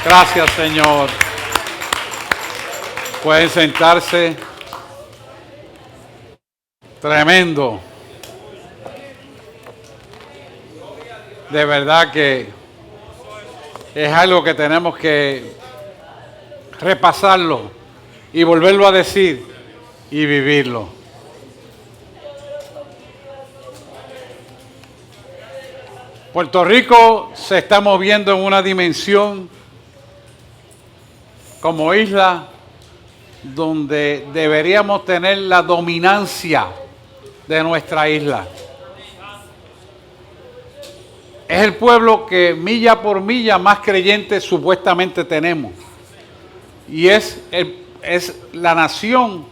Gracias, Señor. Pueden sentarse. Tremendo. De verdad que es algo que tenemos que repasarlo y volverlo a decir y vivirlo. Puerto Rico se está moviendo en una dimensión como isla donde deberíamos tener la dominancia de nuestra isla. Es el pueblo que milla por milla más creyentes supuestamente tenemos. Y es la nación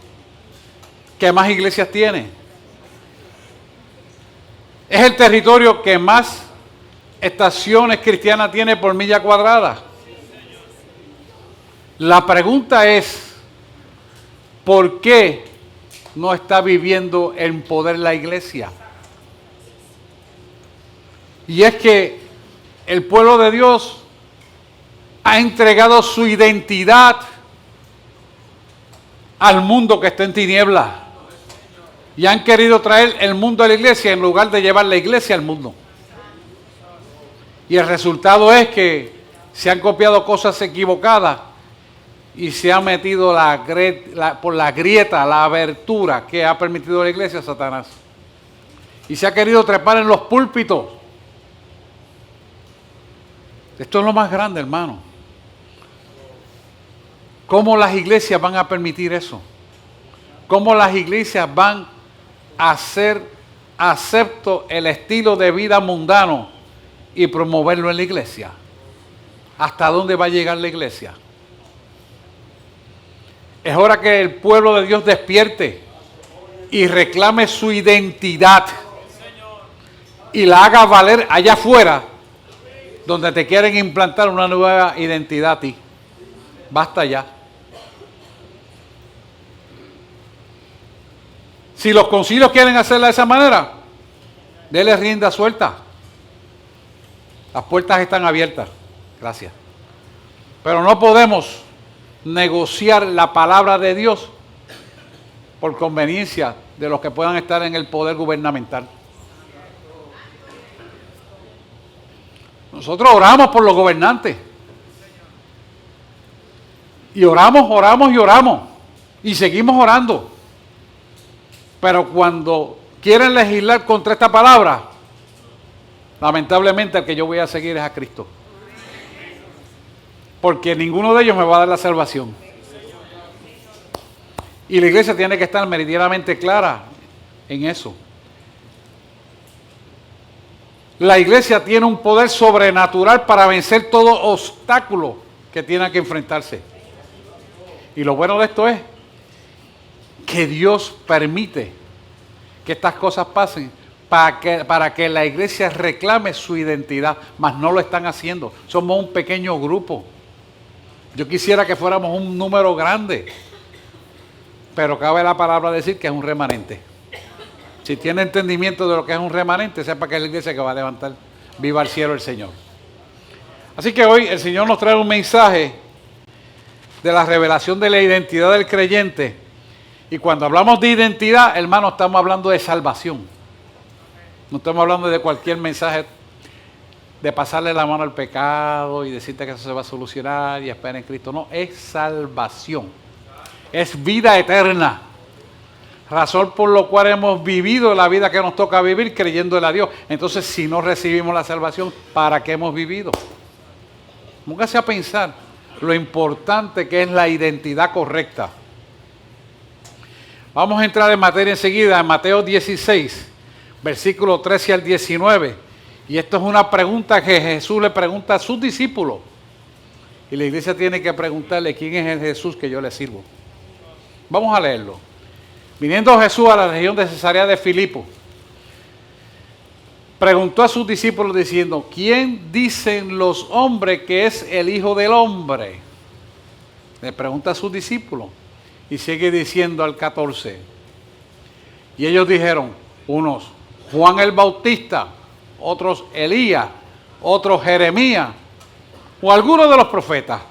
que más iglesias tiene. Es el territorio que más estaciones cristianas tiene por milla cuadrada. La pregunta es, ¿por qué no está viviendo en poder la iglesia? Y es que el pueblo de Dios ha entregado su identidad al mundo que está en tinieblas. Y han querido traer el mundo a la iglesia en lugar de llevar la iglesia al mundo. Y el resultado es que se han copiado cosas equivocadas y se ha metido por la grieta, la abertura que ha permitido la iglesia a Satanás. Y se ha querido trepar en los púlpitos. Esto es lo más grande, hermano. ¿Cómo las iglesias van a permitir eso? ¿Cómo las iglesias van a hacer acepto el estilo de vida mundano y promoverlo en la iglesia? ¿Hasta dónde va a llegar la iglesia? Es hora que el pueblo de Dios despierte y reclame su identidad y la haga valer allá afuera, donde te quieren implantar una nueva identidad a ti. Basta ya. Si los concilios quieren hacerla de esa manera, denle rienda suelta. Las puertas están abiertas. Gracias. Pero no podemos negociar la palabra de Dios por conveniencia de los que puedan estar en el poder gubernamental. Nosotros oramos por los gobernantes. Y oramos, oramos y oramos. Y seguimos orando. Pero cuando quieren legislar contra esta palabra, lamentablemente el que yo voy a seguir es a Cristo. Porque ninguno de ellos me va a dar la salvación. Y la iglesia tiene que estar meridianamente clara en eso. La iglesia tiene un poder sobrenatural para vencer todo obstáculo que tenga que enfrentarse. Y lo bueno de esto es que Dios permite que estas cosas pasen para que la iglesia reclame su identidad, mas no lo están haciendo. Somos un pequeño grupo. Yo quisiera que fuéramos un número grande, pero cabe la palabra decir que es un remanente. Si tiene entendimiento de lo que es un remanente, sepa que es la iglesia que va a levantar viva al cielo el Señor. Así que hoy el Señor nos trae un mensaje de la revelación de la identidad del creyente. Y cuando hablamos de identidad, hermano, estamos hablando de salvación. No estamos hablando de cualquier mensaje de pasarle la mano al pecado y decirte que eso se va a solucionar y espera en Cristo. No, es salvación. Es vida eterna. Razón por lo cual hemos vivido la vida que nos toca vivir creyéndole a Dios. Entonces, si no recibimos la salvación, ¿para qué hemos vivido? Póngase a pensar lo importante que es la identidad correcta. Vamos a entrar en materia enseguida, en Mateo 16, versículo 13 al 19. Y esto es una pregunta que Jesús le pregunta a sus discípulos. Y la iglesia tiene que preguntarle quién es el Jesús que yo le sirvo. Vamos a leerlo. Viniendo Jesús a la región de Cesarea de Filipo, preguntó a sus discípulos diciendo, ¿quién dicen los hombres que es el Hijo del Hombre? Le pregunta a sus discípulos y sigue diciendo al 14. Y ellos dijeron, unos Juan el Bautista, otros Elías, otros Jeremías o alguno de los profetas.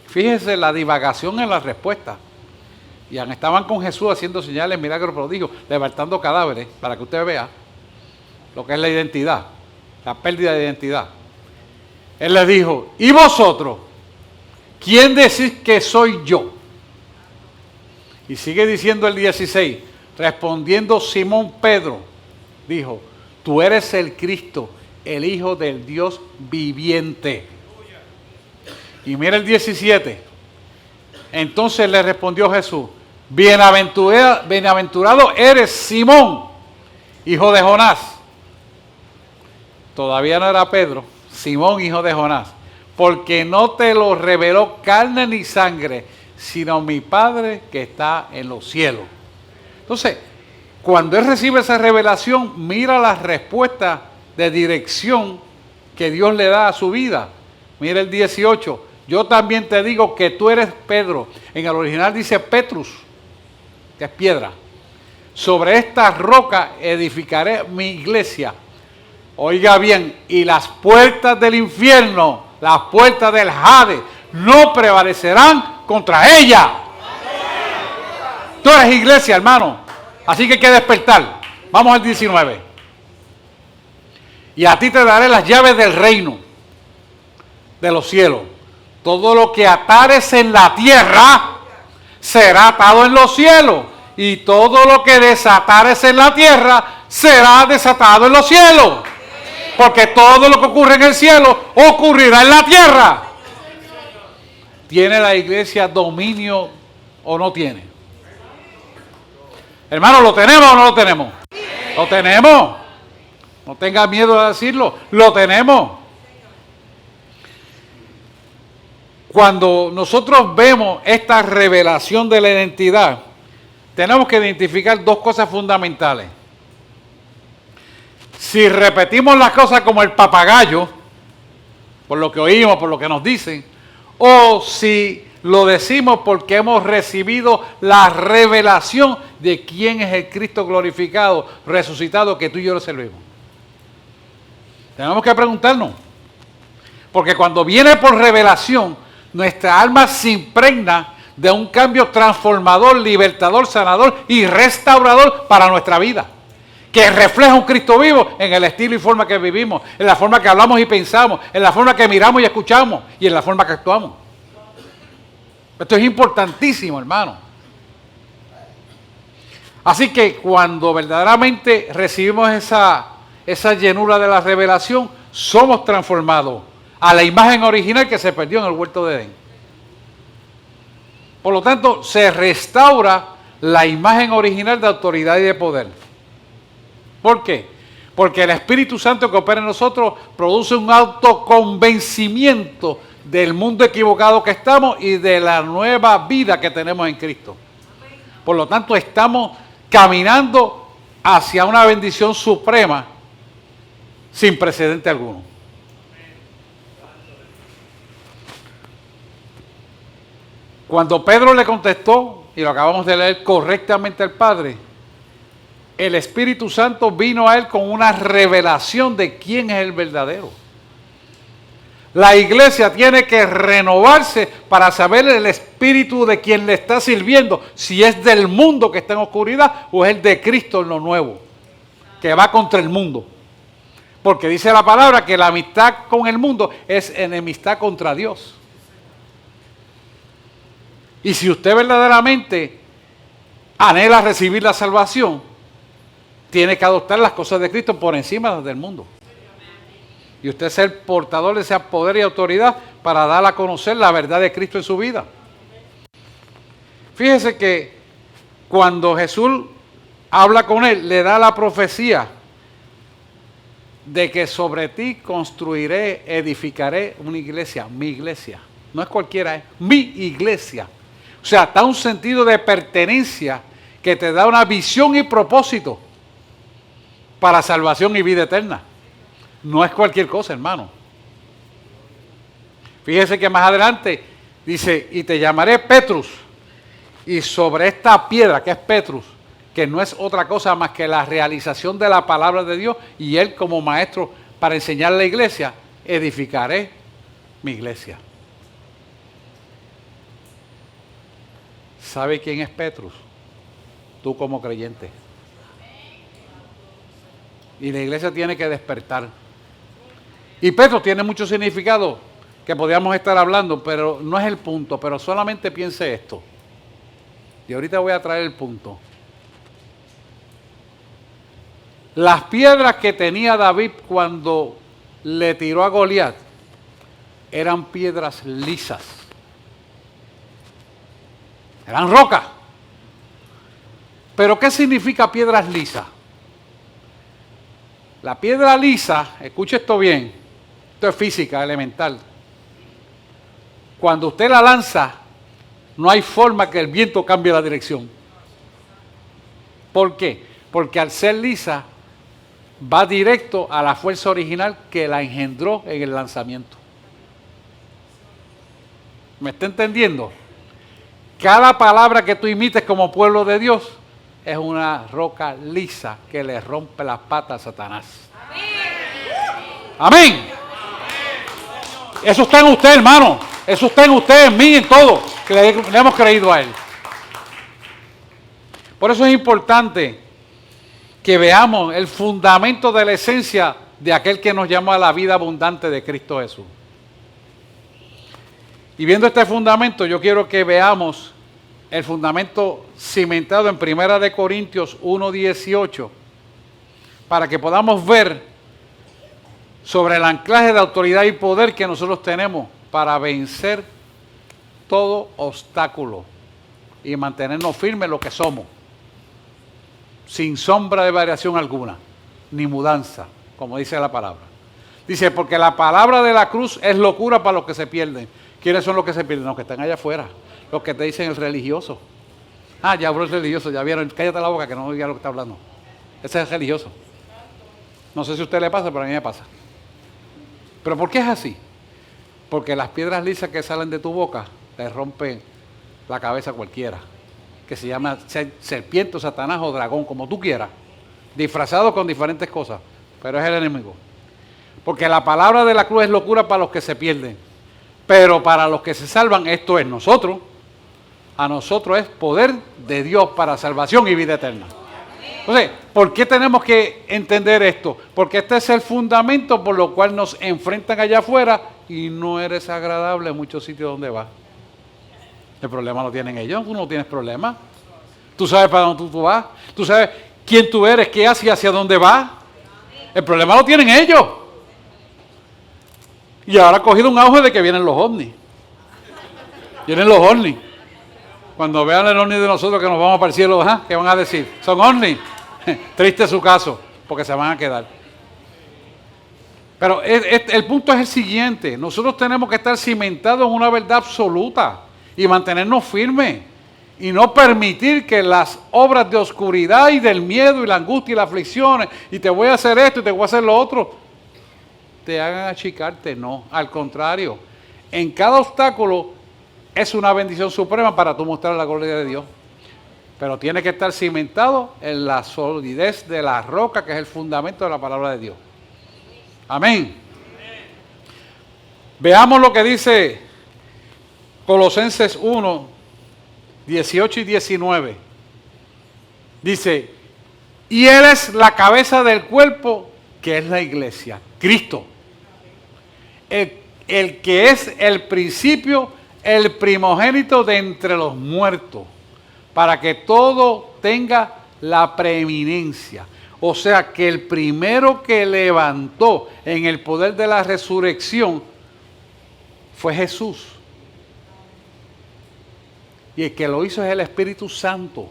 Fíjese la divagación en la respuesta. Y estaban con Jesús haciendo señales, milagros, prodigios, levantando cadáveres, para que usted vea lo que es la identidad, la pérdida de identidad. Él les dijo, ¿y vosotros? ¿Quién decís que soy yo? Y sigue diciendo el 16, respondiendo Simón Pedro, dijo, tú eres el Cristo, el Hijo del Dios viviente. Y mira el 17, entonces le respondió Jesús, bienaventurado eres Simón, hijo de Jonás. Todavía no era Pedro, Simón, hijo de Jonás, porque no te lo reveló carne ni sangre, sino mi Padre que está en los cielos. Entonces, cuando él recibe esa revelación, mira la respuesta de dirección que Dios le da a su vida. Mira el 18, yo también te digo que tú eres Pedro. En el original dice Petrus, que es piedra. Sobre esta roca edificaré mi iglesia. Oiga bien, y las puertas del infierno, las puertas del Hades, no prevalecerán contra ella. Tú eres iglesia, hermano. Así que hay que despertar. Vamos al 19. Y a ti te daré las llaves del reino, de los cielos. Todo lo que atares en la tierra será atado en los cielos. Y todo lo que desatares en la tierra será desatado en los cielos. Porque todo lo que ocurre en el cielo ocurrirá en la tierra. ¿Tiene la iglesia dominio o no tiene? Hermano, ¿lo tenemos o no lo tenemos? Lo tenemos. No tenga miedo de decirlo. Lo tenemos. Cuando nosotros vemos esta revelación de la identidad, tenemos que identificar dos cosas fundamentales. Si repetimos las cosas como el papagayo, por lo que oímos, por lo que nos dicen, o si lo decimos porque hemos recibido la revelación de quién es el Cristo glorificado, resucitado, que tú y yo le servimos. Tenemos que preguntarnos, porque cuando viene por revelación, nuestra alma se impregna de un cambio transformador, libertador, sanador y restaurador para nuestra vida, que refleja un Cristo vivo en el estilo y forma que vivimos, en la forma que hablamos y pensamos, en la forma que miramos y escuchamos y en la forma que actuamos. Esto es importantísimo, hermano. Así que cuando verdaderamente recibimos esa llenura de la revelación, somos transformados a la imagen original que se perdió en el huerto de Edén. Por lo tanto, se restaura la imagen original de autoridad y de poder. ¿Por qué? Porque el Espíritu Santo que opera en nosotros produce un autoconvencimiento del mundo equivocado que estamos y de la nueva vida que tenemos en Cristo. Por lo tanto, estamos caminando hacia una bendición suprema sin precedente alguno. Cuando Pedro le contestó, y lo acabamos de leer correctamente al Padre, el Espíritu Santo vino a él con una revelación de quién es el verdadero. La iglesia tiene que renovarse para saber el espíritu de quien le está sirviendo, si es del mundo que está en oscuridad o es el de Cristo en lo nuevo, que va contra el mundo. Porque dice la palabra que la amistad con el mundo es enemistad contra Dios. Y si usted verdaderamente anhela recibir la salvación, tiene que adoptar las cosas de Cristo por encima del mundo. Y usted ser portador de ese poder y autoridad para dar a conocer la verdad de Cristo en su vida. Fíjese que cuando Jesús habla con él, le da la profecía de que sobre ti construiré, edificaré una iglesia, mi iglesia. No es cualquiera, es mi iglesia. O sea, da un sentido de pertenencia que te da una visión y propósito para salvación y vida eterna. No es cualquier cosa, hermano. Fíjese que más adelante dice, y te llamaré Petrus, y sobre esta piedra que es Petrus, que no es otra cosa más que la realización de la palabra de Dios, y él como maestro para enseñar a la iglesia, edificaré Mi iglesia. ¿Sabe quién es Petrus? Tú como creyente. Y la iglesia tiene que despertar. Y Petrus tiene mucho significado que podríamos estar hablando, pero no es el punto. Pero solamente piense esto. Y ahorita voy a traer el punto. Las piedras que tenía David cuando le tiró a Goliat eran piedras lisas. Eran rocas. Pero ¿qué significa piedras lisas? La piedra lisa, escuche esto bien, esto es física elemental. Cuando usted la lanza, no hay forma que el viento cambie la dirección. ¿Por qué? Porque al ser lisa, va directo a la fuerza original que la engendró en el lanzamiento. ¿Me está entendiendo? Cada palabra que tú imites como pueblo de Dios es una roca lisa que le rompe las patas a Satanás. Amén. Eso está en usted, hermano. Eso está en usted, en mí, en todo, que le hemos creído a Él. Por eso es importante que veamos el fundamento de la esencia de aquel que nos llama a la vida abundante de Cristo Jesús. Y viendo este fundamento, yo quiero que veamos el fundamento cimentado en 1 Corintios 1:18, para que podamos ver sobre el anclaje de autoridad y poder que nosotros tenemos para vencer todo obstáculo y mantenernos firmes en lo que somos, sin sombra de variación alguna, ni mudanza, como dice la palabra. Dice, porque la palabra de la cruz es locura para los que se pierden. ¿Quiénes son los que se pierden? Los que están allá afuera. Los que te dicen el religioso. Ah, ya habló el religioso, ya vieron. Cállate la boca que no diga lo que está hablando. Ese es el religioso. No sé si a usted le pasa, pero a mí me pasa. ¿Pero por qué es así? Porque las piedras lisas que salen de tu boca le rompen la cabeza a cualquiera. Que se llama serpiente, Satanás o dragón, como tú quieras. Disfrazado con diferentes cosas. Pero es el enemigo. Porque la palabra de la cruz es locura para los que se pierden. Pero para los que se salvan, esto es nosotros. A nosotros es poder de Dios para salvación y vida eterna. Entonces, ¿por qué tenemos que entender esto? Porque este es el fundamento por lo cual nos enfrentan allá afuera y no eres agradable en muchos sitios donde vas. El problema lo tienen ellos, tú no tienes problema. Tú sabes para dónde tú vas, tú sabes quién tú eres, qué haces y hacia dónde vas. El problema lo tienen ellos. Y ahora ha cogido un auge de que vienen los ovnis. Vienen los ovnis. Cuando vean el ovni de nosotros que nos vamos para el cielo, ¿ah? ¿Qué van a decir? Son ovnis. Triste su caso, porque se van a quedar. Pero el punto es el siguiente. Nosotros tenemos que estar cimentados en una verdad absoluta y mantenernos firmes. Y no permitir que las obras de oscuridad y del miedo y la angustia y las aflicciones, y te voy a hacer esto y te voy a hacer lo otro, te hagan achicarte. No, al contrario. En cada obstáculo es una bendición suprema para tú mostrar la gloria de Dios. Pero tiene que estar cimentado en la solidez de la roca, que es el fundamento de la palabra de Dios. Amén. Veamos lo que dice Colosenses 1, 18 y 19. Dice, y Él es la cabeza del cuerpo, que es la iglesia, Cristo. El que es el principio, el primogénito de entre los muertos, para que todo tenga la preeminencia. O sea, que el primero que levantó en el poder de la resurrección fue Jesús. Y el que lo hizo es el Espíritu Santo.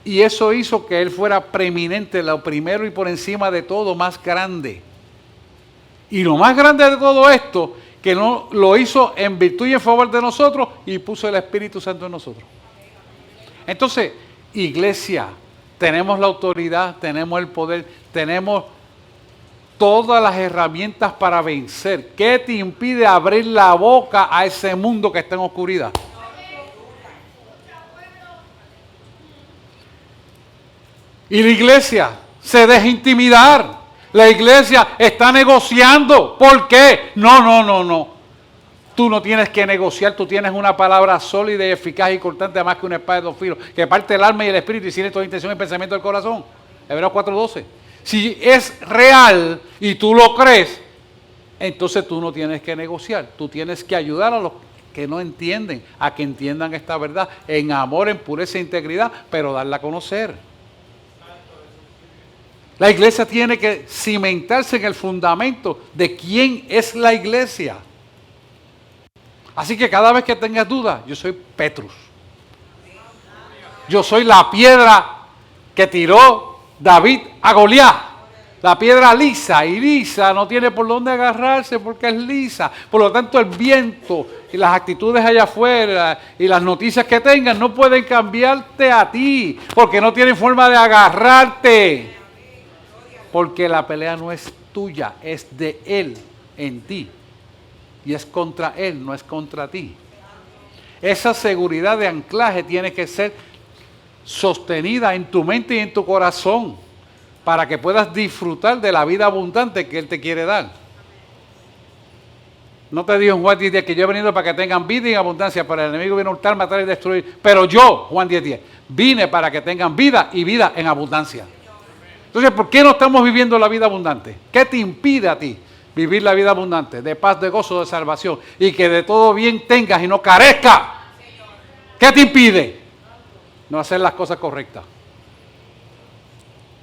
Y eso hizo que Él fuera preeminente, lo primero y por encima de todo, más grande. Y lo más grande de todo esto, que no lo hizo en virtud y en favor de nosotros y puso el Espíritu Santo en nosotros. Entonces, iglesia, tenemos la autoridad, tenemos el poder, tenemos todas las herramientas para vencer. ¿Qué te impide abrir la boca a ese mundo que está en oscuridad? Y la iglesia se deja intimidar. La iglesia está negociando. ¿Por qué? No. Tú no tienes que negociar, tú tienes una palabra sólida y eficaz y cortante, más que una espada de dos filos, que parte el alma y el espíritu y cierne toda intención y pensamiento del corazón. Hebreos 4:12. Si es real y tú lo crees, entonces tú no tienes que negociar. Tú tienes que ayudar a los que no entienden, a que entiendan esta verdad en amor, en pureza e integridad, pero darla a conocer. La iglesia tiene que cimentarse en el fundamento de quién es la iglesia. Así que cada vez que tengas dudas, yo soy Petrus. Yo soy la piedra que tiró David a Goliat. La piedra lisa, y lisa no tiene por dónde agarrarse porque es lisa. Por lo tanto, el viento y las actitudes allá afuera y las noticias que tengan no pueden cambiarte a ti, porque no tienen forma de agarrarte. Porque la pelea no es tuya, es de Él en ti. Y es contra Él, no es contra ti. Esa seguridad de anclaje tiene que ser sostenida en tu mente y en tu corazón para que puedas disfrutar de la vida abundante que Él te quiere dar. No te dijo en Juan 10:10 que yo he venido para que tengan vida y abundancia, pero el enemigo viene a hurtar, matar y destruir. Pero yo, Juan 10:10, vine para que tengan vida y vida en abundancia. Entonces, ¿por qué no estamos viviendo la vida abundante? ¿Qué te impide a ti vivir la vida abundante, de paz, de gozo, de salvación, y que de todo bien tengas y no carezcas? ¿Qué te impide? No hacer las cosas correctas.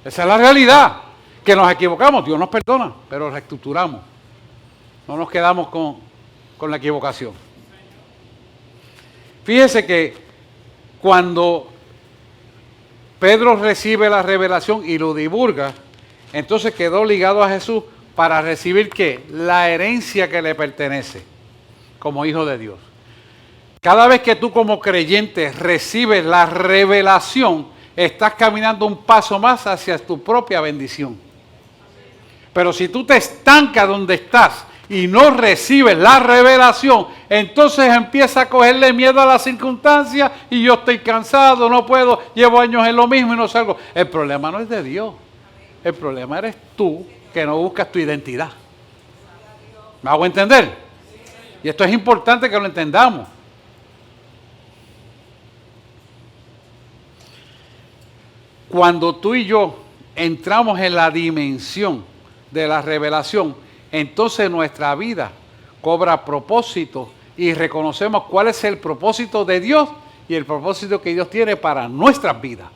Esa es la realidad. Que nos equivocamos, Dios nos perdona, pero reestructuramos. No nos quedamos con la equivocación. Fíjese que cuando Pedro recibe la revelación y lo divulga, entonces quedó ligado a Jesús para recibir ¿qué? La herencia que le pertenece como hijo de Dios. Cada vez que tú como creyente recibes la revelación, estás caminando un paso más hacia tu propia bendición. Pero si tú te estancas donde estás y no recibes la revelación, entonces empieza a cogerle miedo a las circunstancias y yo estoy cansado, no puedo, llevo años en lo mismo y no salgo. El problema no es de Dios, el problema eres tú que no buscas tu identidad. ¿Me hago entender? Y esto es importante que lo entendamos. Cuando tú y yo entramos en la dimensión de la revelación, entonces nuestra vida cobra propósito y reconocemos cuál es el propósito de Dios y el propósito que Dios tiene para nuestras vidas.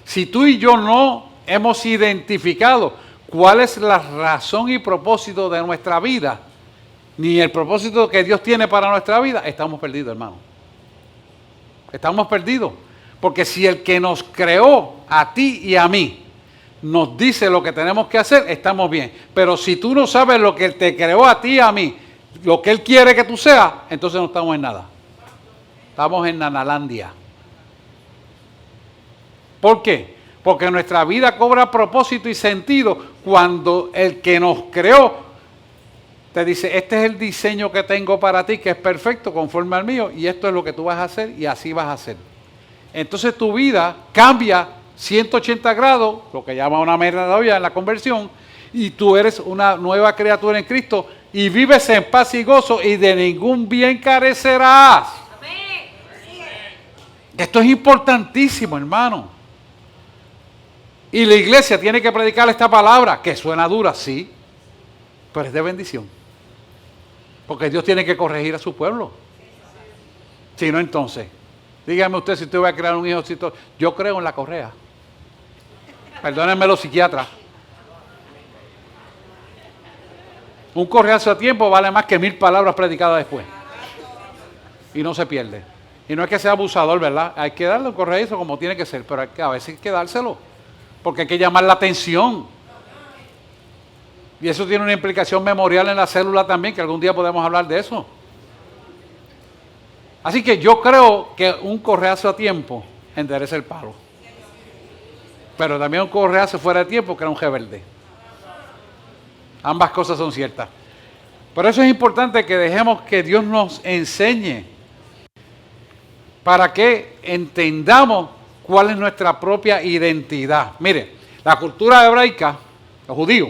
Si tú y yo no hemos identificado cuál es la razón y propósito de nuestra vida, ni el propósito que Dios tiene para nuestra vida, estamos perdidos, hermano. Estamos perdidos. Porque si el que nos creó a ti y a mí nos dice lo que tenemos que hacer, estamos bien. Pero si tú no sabes lo que Él te creó a ti y a mí, lo que Él quiere que tú seas, entonces no estamos en nada. Estamos en Nanalandia. ¿Por qué? Porque nuestra vida cobra propósito y sentido cuando el que nos creó te dice, este es el diseño que tengo para ti, que es perfecto, conforme al mío, y esto es lo que tú vas a hacer y así vas a hacer. Entonces tu vida cambia 180 grados, lo que llama una metanoia en la conversión, y tú eres una nueva criatura en Cristo y vives en paz y gozo y de ningún bien carecerás. Esto es importantísimo, hermano. Y la iglesia tiene que predicar esta palabra, que suena dura, sí, pero es de bendición. Porque Dios tiene que corregir a su pueblo. Si no, entonces, dígame usted si usted va a crear un hijo. Yo creo en la correa. Perdónenme los psiquiatras. Un correazo a tiempo vale más que 1000 palabras predicadas después. Y no se pierde. Y no es que sea abusador, ¿verdad? Hay que darle un correazo como tiene que ser, pero a veces hay que dárselo. Porque hay que llamar la atención. Y eso tiene una implicación memorial en la célula también, que algún día podemos hablar de eso. Así que yo creo que un correazo a tiempo endereza el palo. Pero también un correazo fuera de tiempo crea un rebelde. Ambas cosas son ciertas. Por eso es importante que dejemos que Dios nos enseñe para que entendamos cuál es nuestra propia identidad. Mire, La cultura hebraica, los judíos,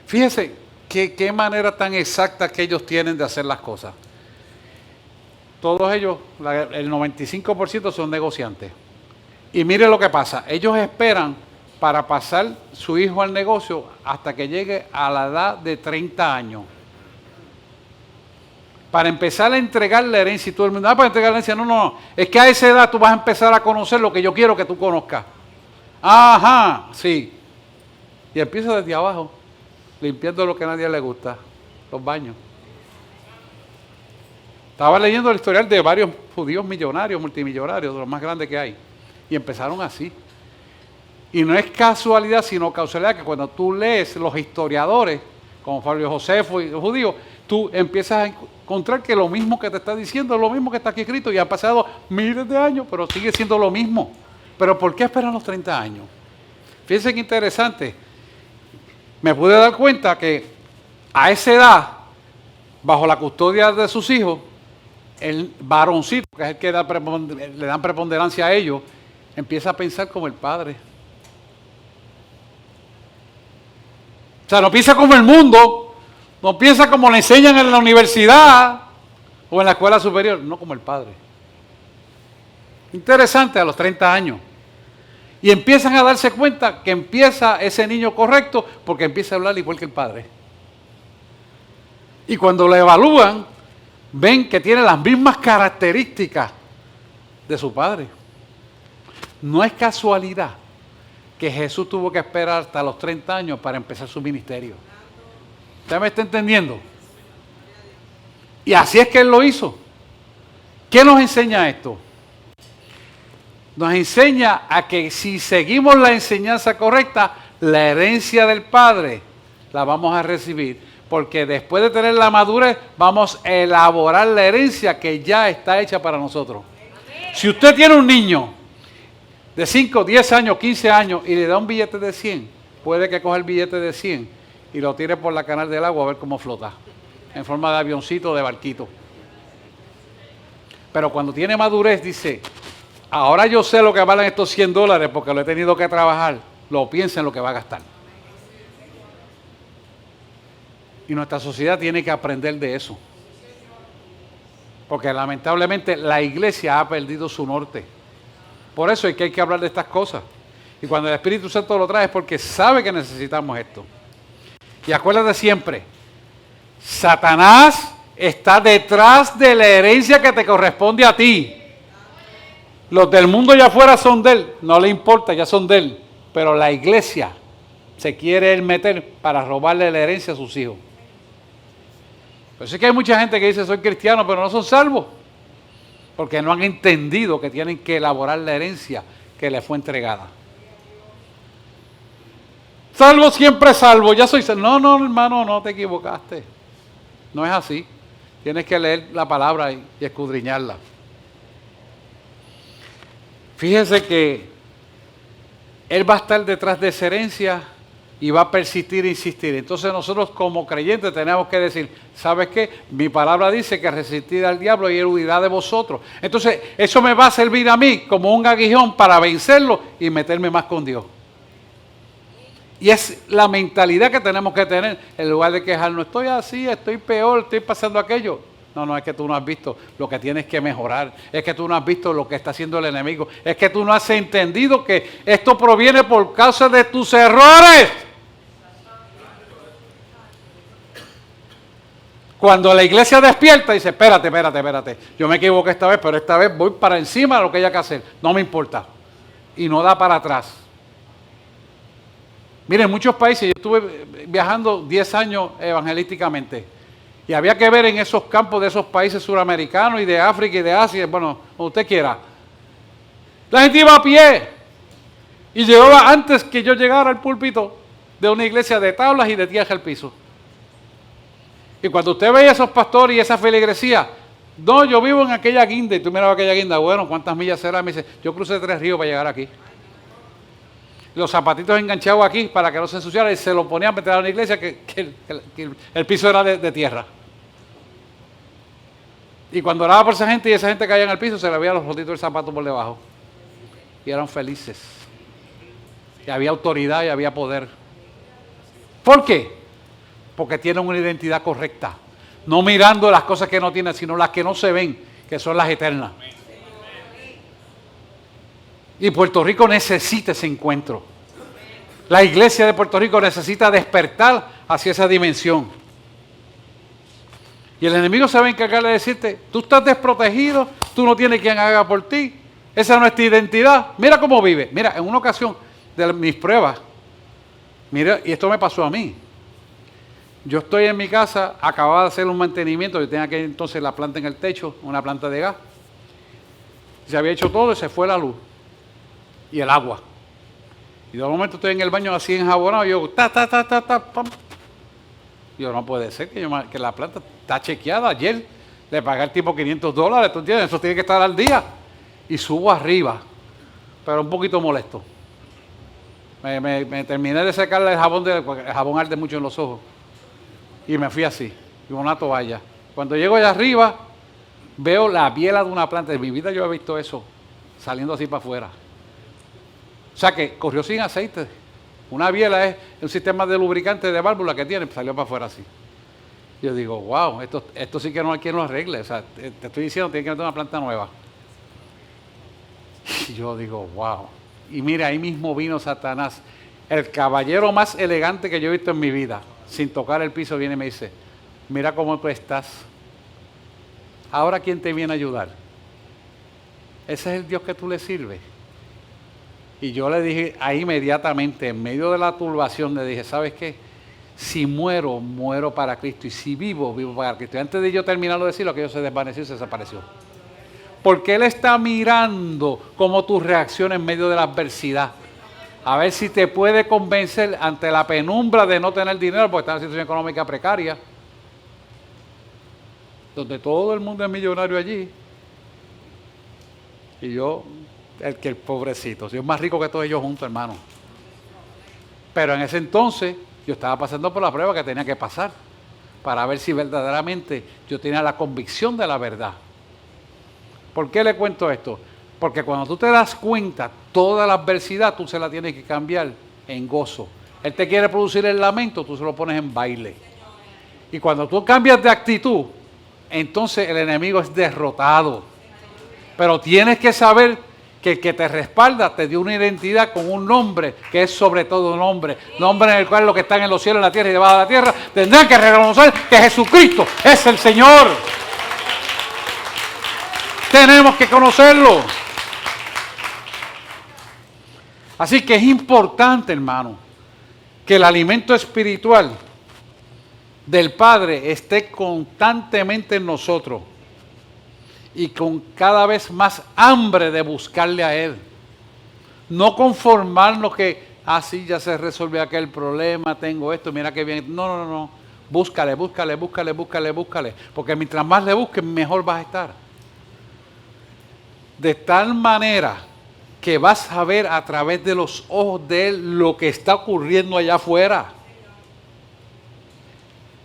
fíjese qué manera tan exacta que ellos tienen de hacer las cosas. Todos ellos, el 95% son negociantes. Y mire lo que pasa, ellos esperan para pasar su hijo al negocio hasta que llegue a la edad de 30 años. Para empezar a entregar la herencia, y todo el mundo, para entregar la herencia, no, es que a esa edad tú vas a empezar a conocer lo que yo quiero que tú conozcas. Ajá, sí. Y empieza desde abajo, limpiando lo que a nadie le gusta, los baños. Estaba leyendo el historial de varios judíos millonarios, multimillonarios, de los más grandes que hay. Y empezaron así. Y no es casualidad, sino causalidad que cuando tú lees los historiadores, como Flavio Josefo y los judíos, tú empiezas a encontrar que lo mismo que te está diciendo es lo mismo que está aquí escrito. Y han pasado miles de años, pero sigue siendo lo mismo. ¿Pero por qué esperan los 30 años? Fíjense qué interesante. Me pude dar cuenta que a esa edad, bajo la custodia de sus hijos, el varoncito, que es el que le dan preponderancia a ellos, empieza a pensar como el padre. O sea, no piensa como el mundo, no piensa como le enseñan en la universidad o en la escuela superior, no como el padre. Interesante, a los 30 años. Y empiezan a darse cuenta que empieza ese niño correcto porque empieza a hablar igual que el padre. Y cuando lo evalúan, ven que tiene las mismas características de su padre. No es casualidad que Jesús tuvo que esperar hasta los 30 años para empezar su ministerio. ¿Usted me está entendiendo? Y así es que Él lo hizo. ¿Qué nos enseña esto? Nos enseña a que si seguimos la enseñanza correcta, la herencia del Padre la vamos a recibir. Porque después de tener la madurez, vamos a elaborar la herencia que ya está hecha para nosotros. Si usted tiene un niño de 5, 10 años, 15 años y le da un billete de 100, puede que coja el billete de 100 y lo tire por la canal del agua a ver cómo flota, en forma de avioncito o de barquito. Pero cuando tiene madurez dice, ahora yo sé lo que valen estos $100 porque lo he tenido que trabajar, lo piensa en lo que va a gastar. Y nuestra sociedad tiene que aprender de eso. Porque lamentablemente la iglesia ha perdido su norte. Por eso es que hay que hablar de estas cosas. Y cuando el Espíritu Santo lo trae es porque sabe que necesitamos esto. Y acuérdate siempre, Satanás está detrás de la herencia que te corresponde a ti. Los del mundo allá afuera son de él, no le importa, ya son de él. Pero la iglesia se quiere él meter para robarle la herencia a sus hijos. Pero sí que hay mucha gente que dice soy cristiano, pero no son salvos. Porque no han entendido que tienen que elaborar la herencia que les fue entregada. Salvo siempre salvo, ya soy salvo. No, hermano, no te equivocaste. No es así. Tienes que leer la palabra y escudriñarla. Fíjese que Él va a estar detrás de esa herencia y va a persistir e insistir. Entonces nosotros como creyentes tenemos que decir, ¿sabes qué? Mi palabra dice que resistid al diablo y él huirá de vosotros. Entonces eso me va a servir a mí como un aguijón para vencerlo y meterme más con Dios. Y es la mentalidad que tenemos que tener en lugar de quejarnos, estoy así, estoy peor, estoy pasando aquello. No, es que tú no has visto lo que tienes que mejorar, es que tú no has visto lo que está haciendo el enemigo, es que tú no has entendido que esto proviene por causa de tus errores. Cuando la iglesia despierta dice, espérate, yo me equivoqué esta vez, pero esta vez voy para encima de lo que haya que hacer, no me importa. Y no da para atrás. Miren, en muchos países, yo estuve viajando 10 años evangelísticamente, y había que ver en esos campos de esos países suramericanos y de África y de Asia, bueno, como usted quiera. La gente iba a pie, y llegaba antes que yo llegara al púlpito de una iglesia de tablas y de tierra al piso. Y cuando usted veía a esos pastores y esa feligresía, no, yo vivo en aquella guinda, y tú mirabas aquella guinda, bueno, ¿cuántas millas será? Me dice, yo crucé 3 ríos para llegar aquí. Los zapatitos enganchados aquí para que no se ensuciara y se lo ponían a meter a una iglesia que el piso era de tierra. Y cuando oraba por esa gente y esa gente caía en el piso, se le veían los rotitos del zapato por debajo. Y eran felices. y había autoridad y había poder. ¿Por qué? Porque tienen una identidad correcta. No mirando las cosas que no tienen, sino las que no se ven, que son las eternas. Y Puerto Rico necesita ese encuentro. La iglesia de Puerto Rico necesita despertar hacia esa dimensión. Y el enemigo se va a encargar de decirte, tú estás desprotegido, tú no tienes quien haga por ti, esa no es tu identidad, mira cómo vive. Mira, en una ocasión de mis pruebas, mira, y esto me pasó a mí. Yo estoy en mi casa, acababa de hacer un mantenimiento, yo tenía que entonces la planta en el techo, una planta de gas. Se había hecho todo y se fue la luz y el agua. Y de momento estoy en el baño así enjabonado y yo, pam. Yo, no puede ser que la planta está chequeada. Ayer le pagué al tipo $500, ¿tú entiendes? Eso tiene que estar al día. Y subo arriba, pero un poquito molesto. Me terminé de secarle el jabón, el jabón arde mucho en los ojos. Y me fui así, con una toalla. Cuando llego allá arriba, veo la biela de una planta. En mi vida yo he visto eso, saliendo así para afuera. O sea que corrió sin aceite. Una biela es un sistema de lubricante de válvula que tiene, salió para afuera así. Yo digo, wow, esto sí que no hay quien lo arregle. O sea, te estoy diciendo, tiene que meter una planta nueva. Y yo digo, wow. Y mira, ahí mismo vino Satanás, el caballero más elegante que yo he visto en mi vida, sin tocar el piso, viene y me dice, mira cómo tú estás. Ahora, ¿quién te viene a ayudar? Ese es el Dios que tú le sirves. Y yo le dije ahí inmediatamente, en medio de la turbación, le dije, ¿sabes qué? Si muero, muero para Cristo. Y si vivo, vivo para Cristo. Y antes de yo terminar de decirlo, aquello se desvaneció y se desapareció. Porque Él está mirando cómo tú reaccionas en medio de la adversidad. A ver si te puede convencer ante la penumbra de no tener dinero, porque está en una situación económica precaria, donde todo el mundo es millonario allí. Y yo, el pobrecito, soy más rico que todos ellos juntos, hermano. Pero en ese entonces yo estaba pasando por la prueba que tenía que pasar para ver si verdaderamente yo tenía la convicción de la verdad. ¿Por qué le cuento esto? Porque cuando tú te das cuenta, toda la adversidad tú se la tienes que cambiar en gozo. Él te quiere producir el lamento, tú se lo pones en baile. Y cuando tú cambias de actitud, entonces el enemigo es derrotado. Pero tienes que saber que el que te respalda te dio una identidad con un nombre que es sobre todo un nombre. Nombre en el cual los que están en los cielos, en la tierra y debajo de la tierra tendrán que reconocer que Jesucristo es el Señor. Tenemos que conocerlo. Así que es importante, hermano, que el alimento espiritual del Padre esté constantemente en nosotros y con cada vez más hambre de buscarle a Él. No conformarnos que, sí, ya se resolvió aquel problema, tengo esto, mira qué bien. No. Búscale. Porque mientras más le busques, mejor vas a estar. De tal manera que vas a ver a través de los ojos de Él lo que está ocurriendo allá afuera.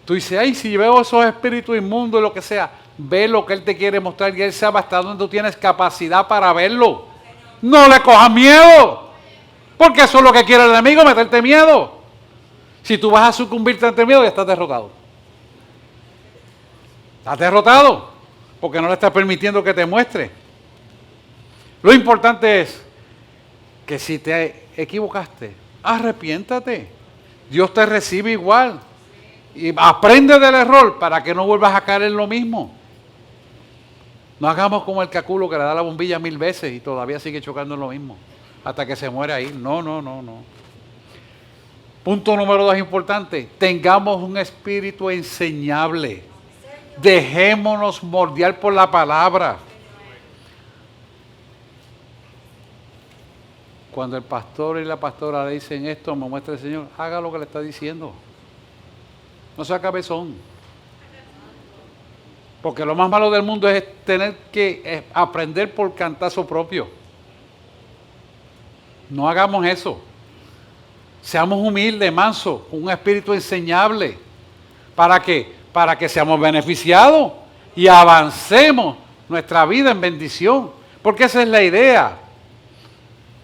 Tú dices, ay, si veo esos espíritus inmundos y lo que sea, ve lo que Él te quiere mostrar y Él sabe hasta dónde tú tienes capacidad para verlo. No le cojas miedo, porque eso es lo que quiere el enemigo, meterte miedo. Si tú vas a sucumbirte ante el miedo, ya estás derrotado. Estás derrotado, porque no le estás permitiendo que te muestre. Lo importante es que si te equivocaste, arrepiéntate. Dios te recibe igual. Y aprende del error para que no vuelvas a caer en lo mismo. No hagamos como el caculo que le da la bombilla 1000 veces y todavía sigue chocando en lo mismo. Hasta que se muere ahí. No. Punto número 2 importante. Tengamos un espíritu enseñable. Dejémonos moldear por la palabra. Cuando el pastor y la pastora le dicen esto, me muestra el Señor, haga lo que le está diciendo. No sea cabezón. Porque lo más malo del mundo es tener que aprender por cantazo propio. No hagamos eso. Seamos humildes, mansos, con un espíritu enseñable. ¿Para qué? Para que seamos beneficiados y avancemos nuestra vida en bendición. Porque esa es la idea.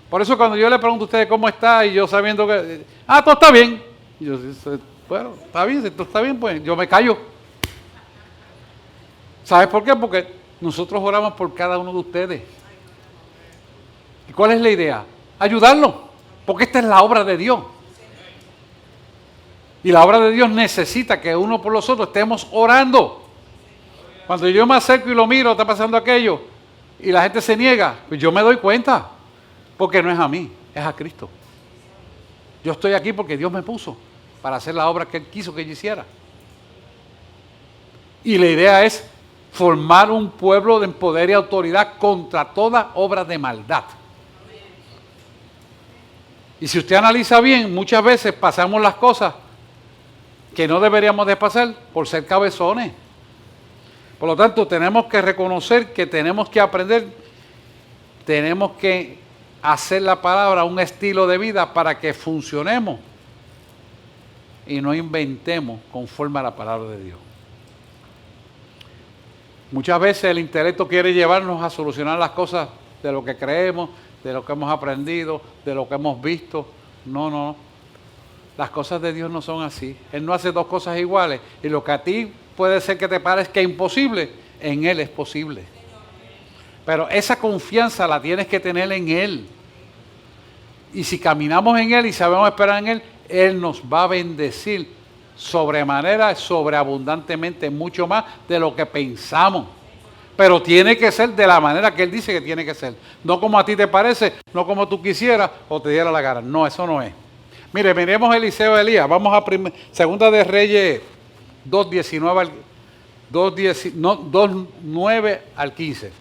Por eso cuando yo le pregunto a ustedes cómo está y yo sabiendo que, todo está bien. Y yo, bueno, está bien, si todo está bien, pues yo me callo. ¿Sabes por qué? Porque nosotros oramos por cada uno de ustedes. ¿Y cuál es la idea? Ayudarlo, porque esta es la obra de Dios. Y la obra de Dios necesita que uno por los otros estemos orando. Cuando yo me acerco y lo miro, está pasando aquello, y la gente se niega, pues yo me doy cuenta, porque no es a mí, es a Cristo. Yo estoy aquí porque Dios me puso para hacer la obra que Él quiso que yo hiciera. Y la idea es formar un pueblo de poder y autoridad contra toda obra de maldad. Y si usted analiza bien, muchas veces pasamos las cosas que no deberíamos de pasar por ser cabezones. Por lo tanto, tenemos que reconocer que tenemos que aprender, tenemos que hacer la palabra un estilo de vida para que funcionemos y no inventemos conforme a la palabra de Dios. Muchas veces el intelecto quiere llevarnos a solucionar las cosas de lo que creemos, de lo que hemos aprendido, de lo que hemos visto. No. Las cosas de Dios no son así. Él no hace dos cosas iguales. Y lo que a ti puede ser que te parezca imposible, en Él es posible. Pero esa confianza la tienes que tener en Él. Y si caminamos en Él y sabemos esperar en Él, Él nos va a bendecir sobremanera, sobreabundantemente, mucho más de lo que pensamos. Pero tiene que ser de la manera que Él dice que tiene que ser. No como a ti te parece, no como tú quisieras o te diera la gana. No, eso no es. Mire, miremos Eliseo de Elías. Vamos a Segunda de Reyes 2:9 al 15.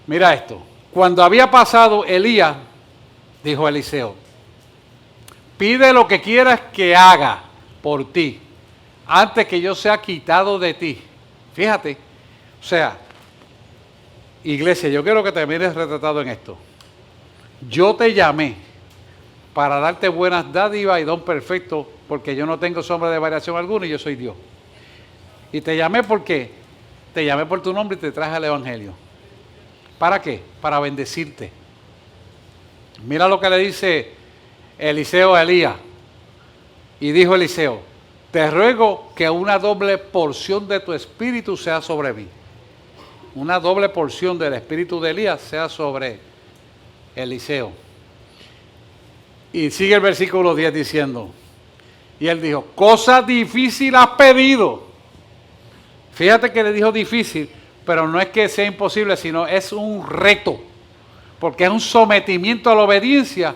Mira esto. Cuando había pasado Elías, dijo Eliseo, pide lo que quieras que haga por ti, antes que yo sea quitado de ti. Fíjate, o sea, iglesia, yo quiero que te mires retratado en esto. Yo te llamé para darte buenas dádivas y don perfecto, porque yo no tengo sombra de variación alguna y yo soy Dios. Y te llamé porque te llamé por tu nombre y te traje el evangelio. ¿Para qué? Para bendecirte. Mira lo que le dice Eliseo a Elías. Y dijo Eliseo, te ruego que una doble porción de tu espíritu sea sobre mí. Una doble porción del espíritu de Elías sea sobre Eliseo. Y sigue el versículo 10 diciendo, y él dijo, cosa difícil has pedido. Fíjate que le dijo difícil, pero no es que sea imposible, sino es un reto, porque es un sometimiento a la obediencia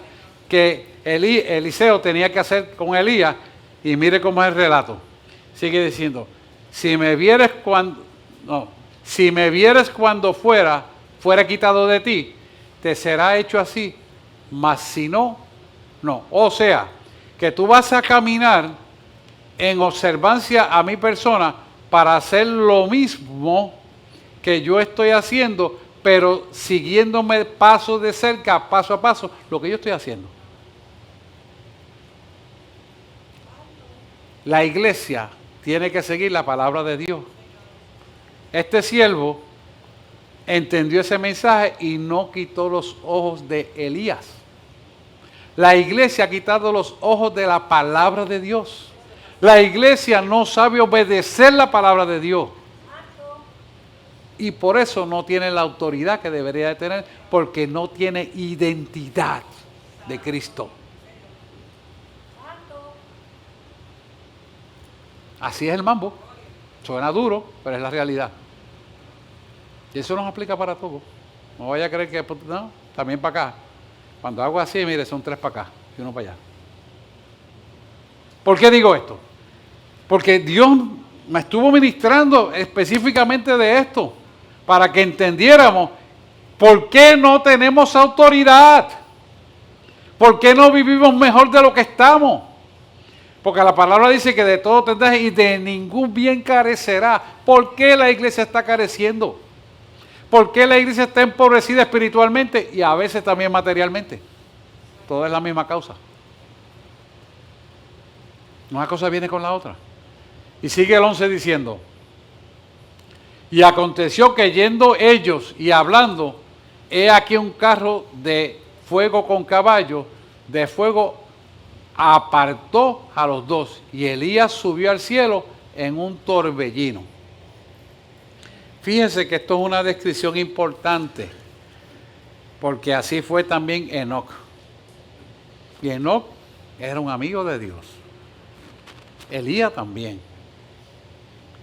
que Eliseo tenía que hacer con Elías. Y mire cómo es el relato. Sigue diciendo, si me vieres cuando fuera quitado de ti, te será hecho así, mas si no, no. O sea, que tú vas a caminar en observancia a mi persona para hacer lo mismo que yo estoy haciendo, pero siguiéndome paso de cerca, paso a paso, lo que yo estoy haciendo. La iglesia tiene que seguir la palabra de Dios. Este siervo entendió ese mensaje y no quitó los ojos de Elías. La iglesia ha quitado los ojos de la palabra de Dios. La iglesia no sabe obedecer la palabra de Dios. Y por eso no tiene la autoridad que debería de tener, porque no tiene identidad de Cristo. Así es el mambo. Suena duro, pero es la realidad. Y eso nos aplica para todo. No vaya a creer que no, también para acá. Cuando hago así, mire, son 3 para acá y 1 para allá. ¿Por qué digo esto? Porque Dios me estuvo ministrando específicamente de esto, para que entendiéramos por qué no tenemos autoridad, por qué no vivimos mejor de lo que estamos. Porque la palabra dice que de todo tendrás y de ningún bien carecerá. ¿Por qué la iglesia está careciendo? ¿Por qué la iglesia está empobrecida espiritualmente y a veces también materialmente? Todo es la misma causa. Una cosa viene con la otra. Y sigue el 11 diciendo, Y aconteció que yendo ellos y hablando, he aquí un carro de fuego con caballo de fuego apartó a los dos, y Elías subió al cielo en un torbellino. Fíjense que esto es una descripción importante, porque así fue también Enoc. Y Enoc era un amigo de Dios. Elías también.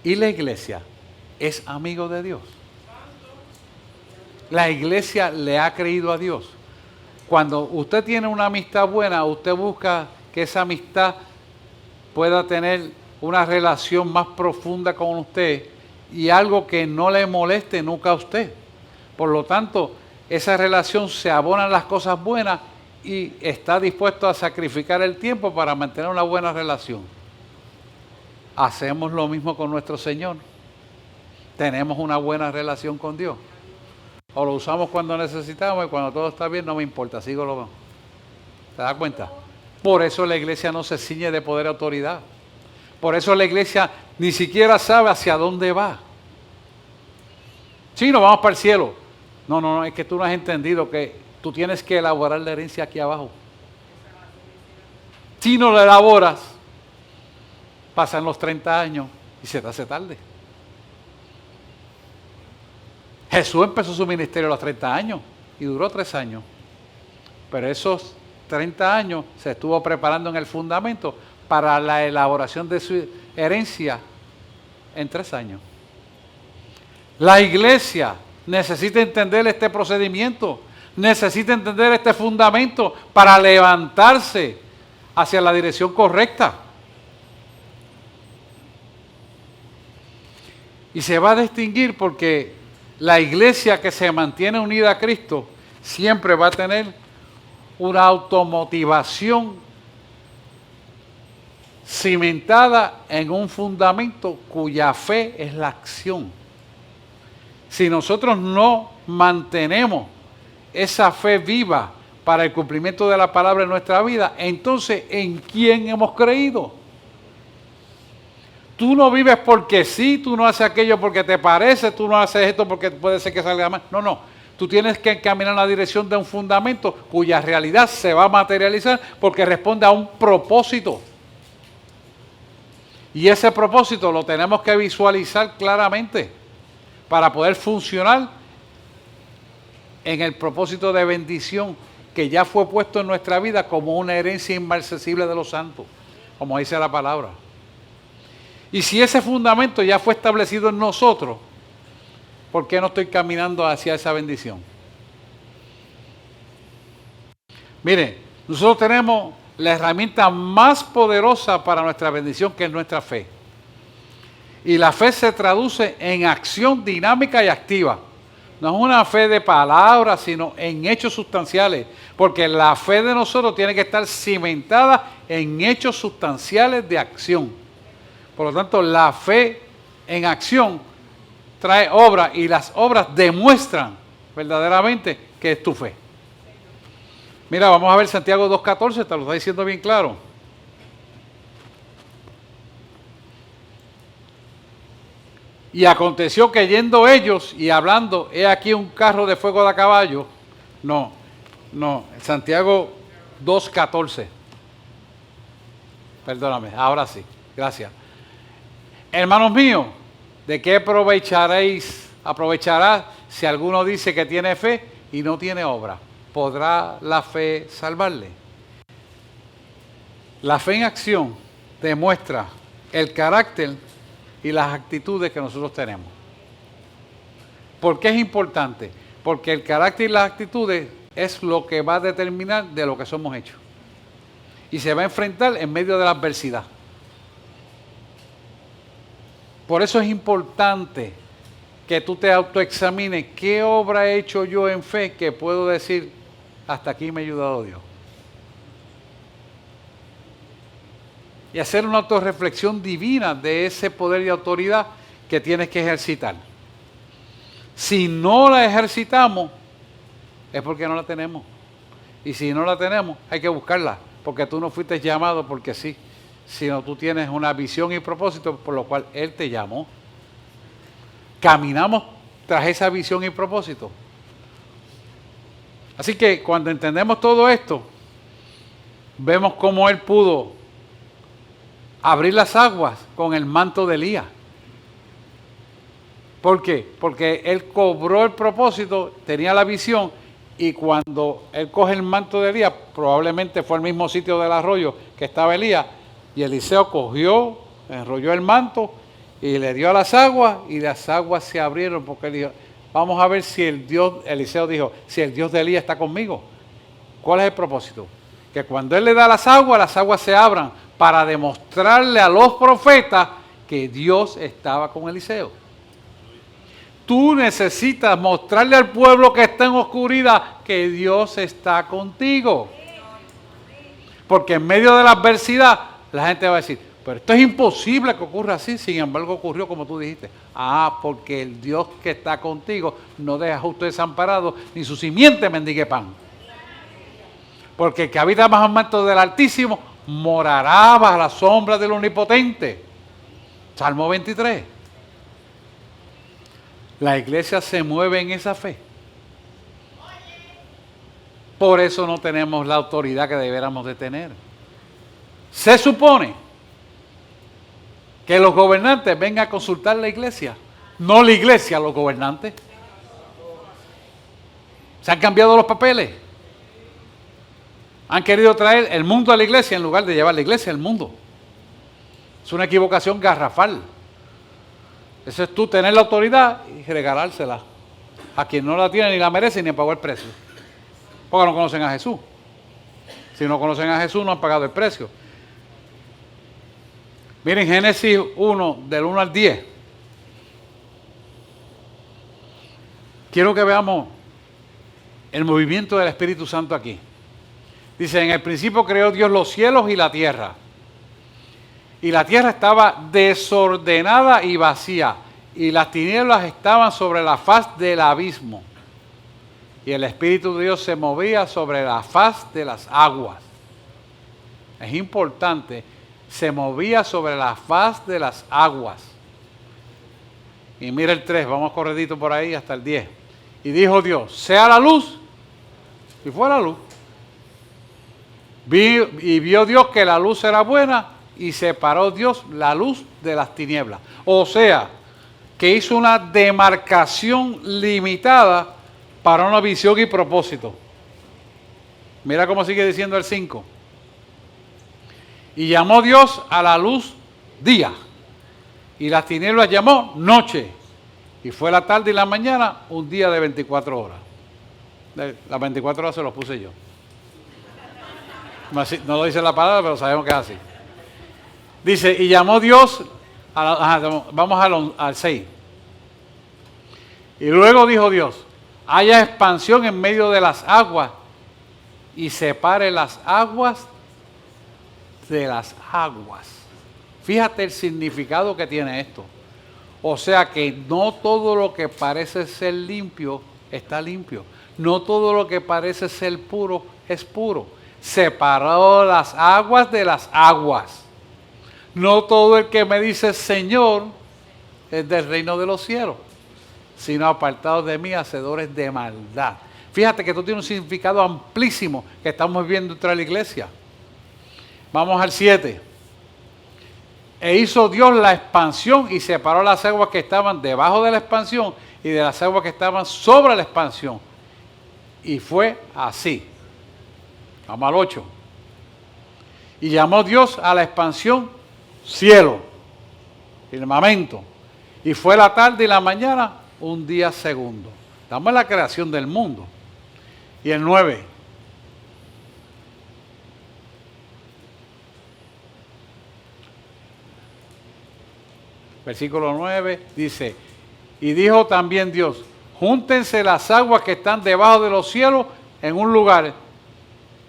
Y la iglesia es amigo de Dios. La iglesia le ha creído a Dios. Cuando usted tiene una amistad buena, usted busca que esa amistad pueda tener una relación más profunda con usted y algo que no le moleste nunca a usted. Por lo tanto, esa relación se abona en las cosas buenas y está dispuesto a sacrificar el tiempo para mantener una buena relación. Hacemos lo mismo con nuestro Señor. Tenemos una buena relación con Dios. O lo usamos cuando necesitamos y cuando todo está bien no me importa, sigo lo mismo. ¿Te das cuenta? Por eso la iglesia no se ciñe de poder y autoridad. Por eso la iglesia ni siquiera sabe hacia dónde va. Sí, nos vamos para el cielo. No, es que tú no has entendido que tú tienes que elaborar la herencia aquí abajo. Si no la elaboras, pasan los 30 años y se te hace tarde. Jesús empezó su ministerio a los 30 años y duró 3 años. Pero esos 30 años se estuvo preparando en el fundamento para la elaboración de su herencia en 3 años. La iglesia necesita entender este procedimiento, necesita entender este fundamento para levantarse hacia la dirección correcta. Y se va a distinguir porque la iglesia que se mantiene unida a Cristo siempre va a tener una automotivación cimentada en un fundamento cuya fe es la acción. Si nosotros no mantenemos esa fe viva para el cumplimiento de la palabra en nuestra vida, entonces ¿en quién hemos creído? Tú no vives porque sí, tú no haces aquello porque te parece, tú no haces esto porque puede ser que salga mal. No. Tú tienes que caminar en la dirección de un fundamento cuya realidad se va a materializar porque responde a un propósito. Y ese propósito lo tenemos que visualizar claramente para poder funcionar en el propósito de bendición que ya fue puesto en nuestra vida como una herencia inmarcesible de los santos, como dice la palabra. Y si ese fundamento ya fue establecido en nosotros, ¿por qué no estoy caminando hacia esa bendición? Mire, nosotros tenemos la herramienta más poderosa para nuestra bendición, que es nuestra fe. Y la fe se traduce en acción dinámica y activa. No es una fe de palabras, sino en hechos sustanciales. Porque la fe de nosotros tiene que estar cimentada en hechos sustanciales de acción. Por lo tanto, la fe en acción trae obras y las obras demuestran verdaderamente que es tu fe. Mira, vamos a ver Santiago 2.14, te lo está diciendo bien claro. Y aconteció que yendo ellos y hablando, he aquí un carro de fuego de a caballo. No, Santiago 2.14. Perdóname, ahora sí, gracias. Hermanos míos, ¿de qué aprovechará si alguno dice que tiene fe y no tiene obra? ¿Podrá la fe salvarle? La fe en acción demuestra el carácter y las actitudes que nosotros tenemos. ¿Por qué es importante? Porque el carácter y las actitudes es lo que va a determinar de lo que somos hechos. Y se va a enfrentar en medio de la adversidad. Por eso es importante que tú te autoexamines qué obra he hecho yo en fe que puedo decir, hasta aquí me ha ayudado Dios. Y hacer una autorreflexión divina de ese poder y autoridad que tienes que ejercitar. Si no la ejercitamos, es porque no la tenemos. Y si no la tenemos, hay que buscarla, porque tú no fuiste llamado porque sí, sino tú tienes una visión y propósito por lo cual Él te llamó. caminamos tras esa visión y propósito. Así que cuando entendemos todo esto, vemos cómo él pudo abrir las aguas con el manto de Elías. ¿Por qué? Porque él cobró el propósito, tenía la visión, y cuando él coge el manto de Elías, probablemente fue el mismo sitio del arroyo que estaba Elías, y Eliseo cogió, enrolló el manto y le dio a las aguas, y las aguas se abrieron, porque él dijo, vamos a ver si Eliseo dijo, si el Dios de Elías está conmigo. ¿Cuál es el propósito? Que cuando él le da las aguas se abran para demostrarle a los profetas que Dios estaba con Eliseo. Tú necesitas mostrarle al pueblo que está en oscuridad que Dios está contigo. Porque en medio de la adversidad, la gente va a decir, pero esto es imposible que ocurra así, sin embargo ocurrió como tú dijiste. Porque el Dios que está contigo no deja justo desamparado, ni su simiente mendigue pan. Porque el que habita bajo el manto del Altísimo morará bajo la sombra del Omnipotente. Salmo 23. La iglesia se mueve en esa fe. Por eso no tenemos la autoridad que debiéramos de tener. Se supone que los gobernantes vengan a consultar la iglesia, no la iglesia a los gobernantes. Se han cambiado los papeles. Han querido traer el mundo a la iglesia en lugar de llevar la iglesia al mundo. Es una equivocación garrafal. Eso es tú tener la autoridad y regalársela a quien no la tiene ni la merece ni pagó el precio. Porque no conocen a Jesús. Si no conocen a Jesús no han pagado el precio. Miren Génesis 1, del 1 al 10. Quiero que veamos el movimiento del Espíritu Santo aquí. Dice, en el principio creó Dios los cielos y la tierra. Y la tierra estaba desordenada y vacía, y las tinieblas estaban sobre la faz del abismo. Y el Espíritu de Dios se movía sobre la faz de las aguas. Es importante, se movía sobre la faz de las aguas. Y mira el 3, vamos corredito por ahí hasta el 10. Y dijo Dios, sea la luz, y fue la luz. Y vio Dios que la luz era buena, y separó Dios la luz de las tinieblas. O sea, que hizo una demarcación limitada para una visión y propósito. Mira cómo sigue diciendo el 5. Y llamó Dios a la luz día, y las tinieblas llamó noche. Y fue la tarde y la mañana un día de 24 horas. Las 24 horas se los puse yo. No lo dice la palabra, pero sabemos que es así. Dice, y llamó Dios, vamos al 6. Y luego dijo Dios, haya expansión en medio de las aguas y separe las aguas de las aguas. Fíjate el significado que tiene esto. O sea que no todo lo que parece ser limpio está limpio. No todo lo que parece ser puro es puro. Separó las aguas de las aguas. No todo el que me dice Señor es del reino de los cielos, sino apartados de mí, hacedores de maldad. Fíjate que esto tiene un significado amplísimo que estamos viendo dentro de la iglesia. Vamos al 7. E hizo Dios la expansión y separó las aguas que estaban debajo de la expansión y de las aguas que estaban sobre la expansión. Y fue así. Vamos al 8. Y llamó Dios a la expansión cielo, firmamento. Y fue la tarde y la mañana un día segundo. Estamos en la creación del mundo. Y el 9. Versículo 9 dice, y dijo también Dios, júntense las aguas que están debajo de los cielos en un lugar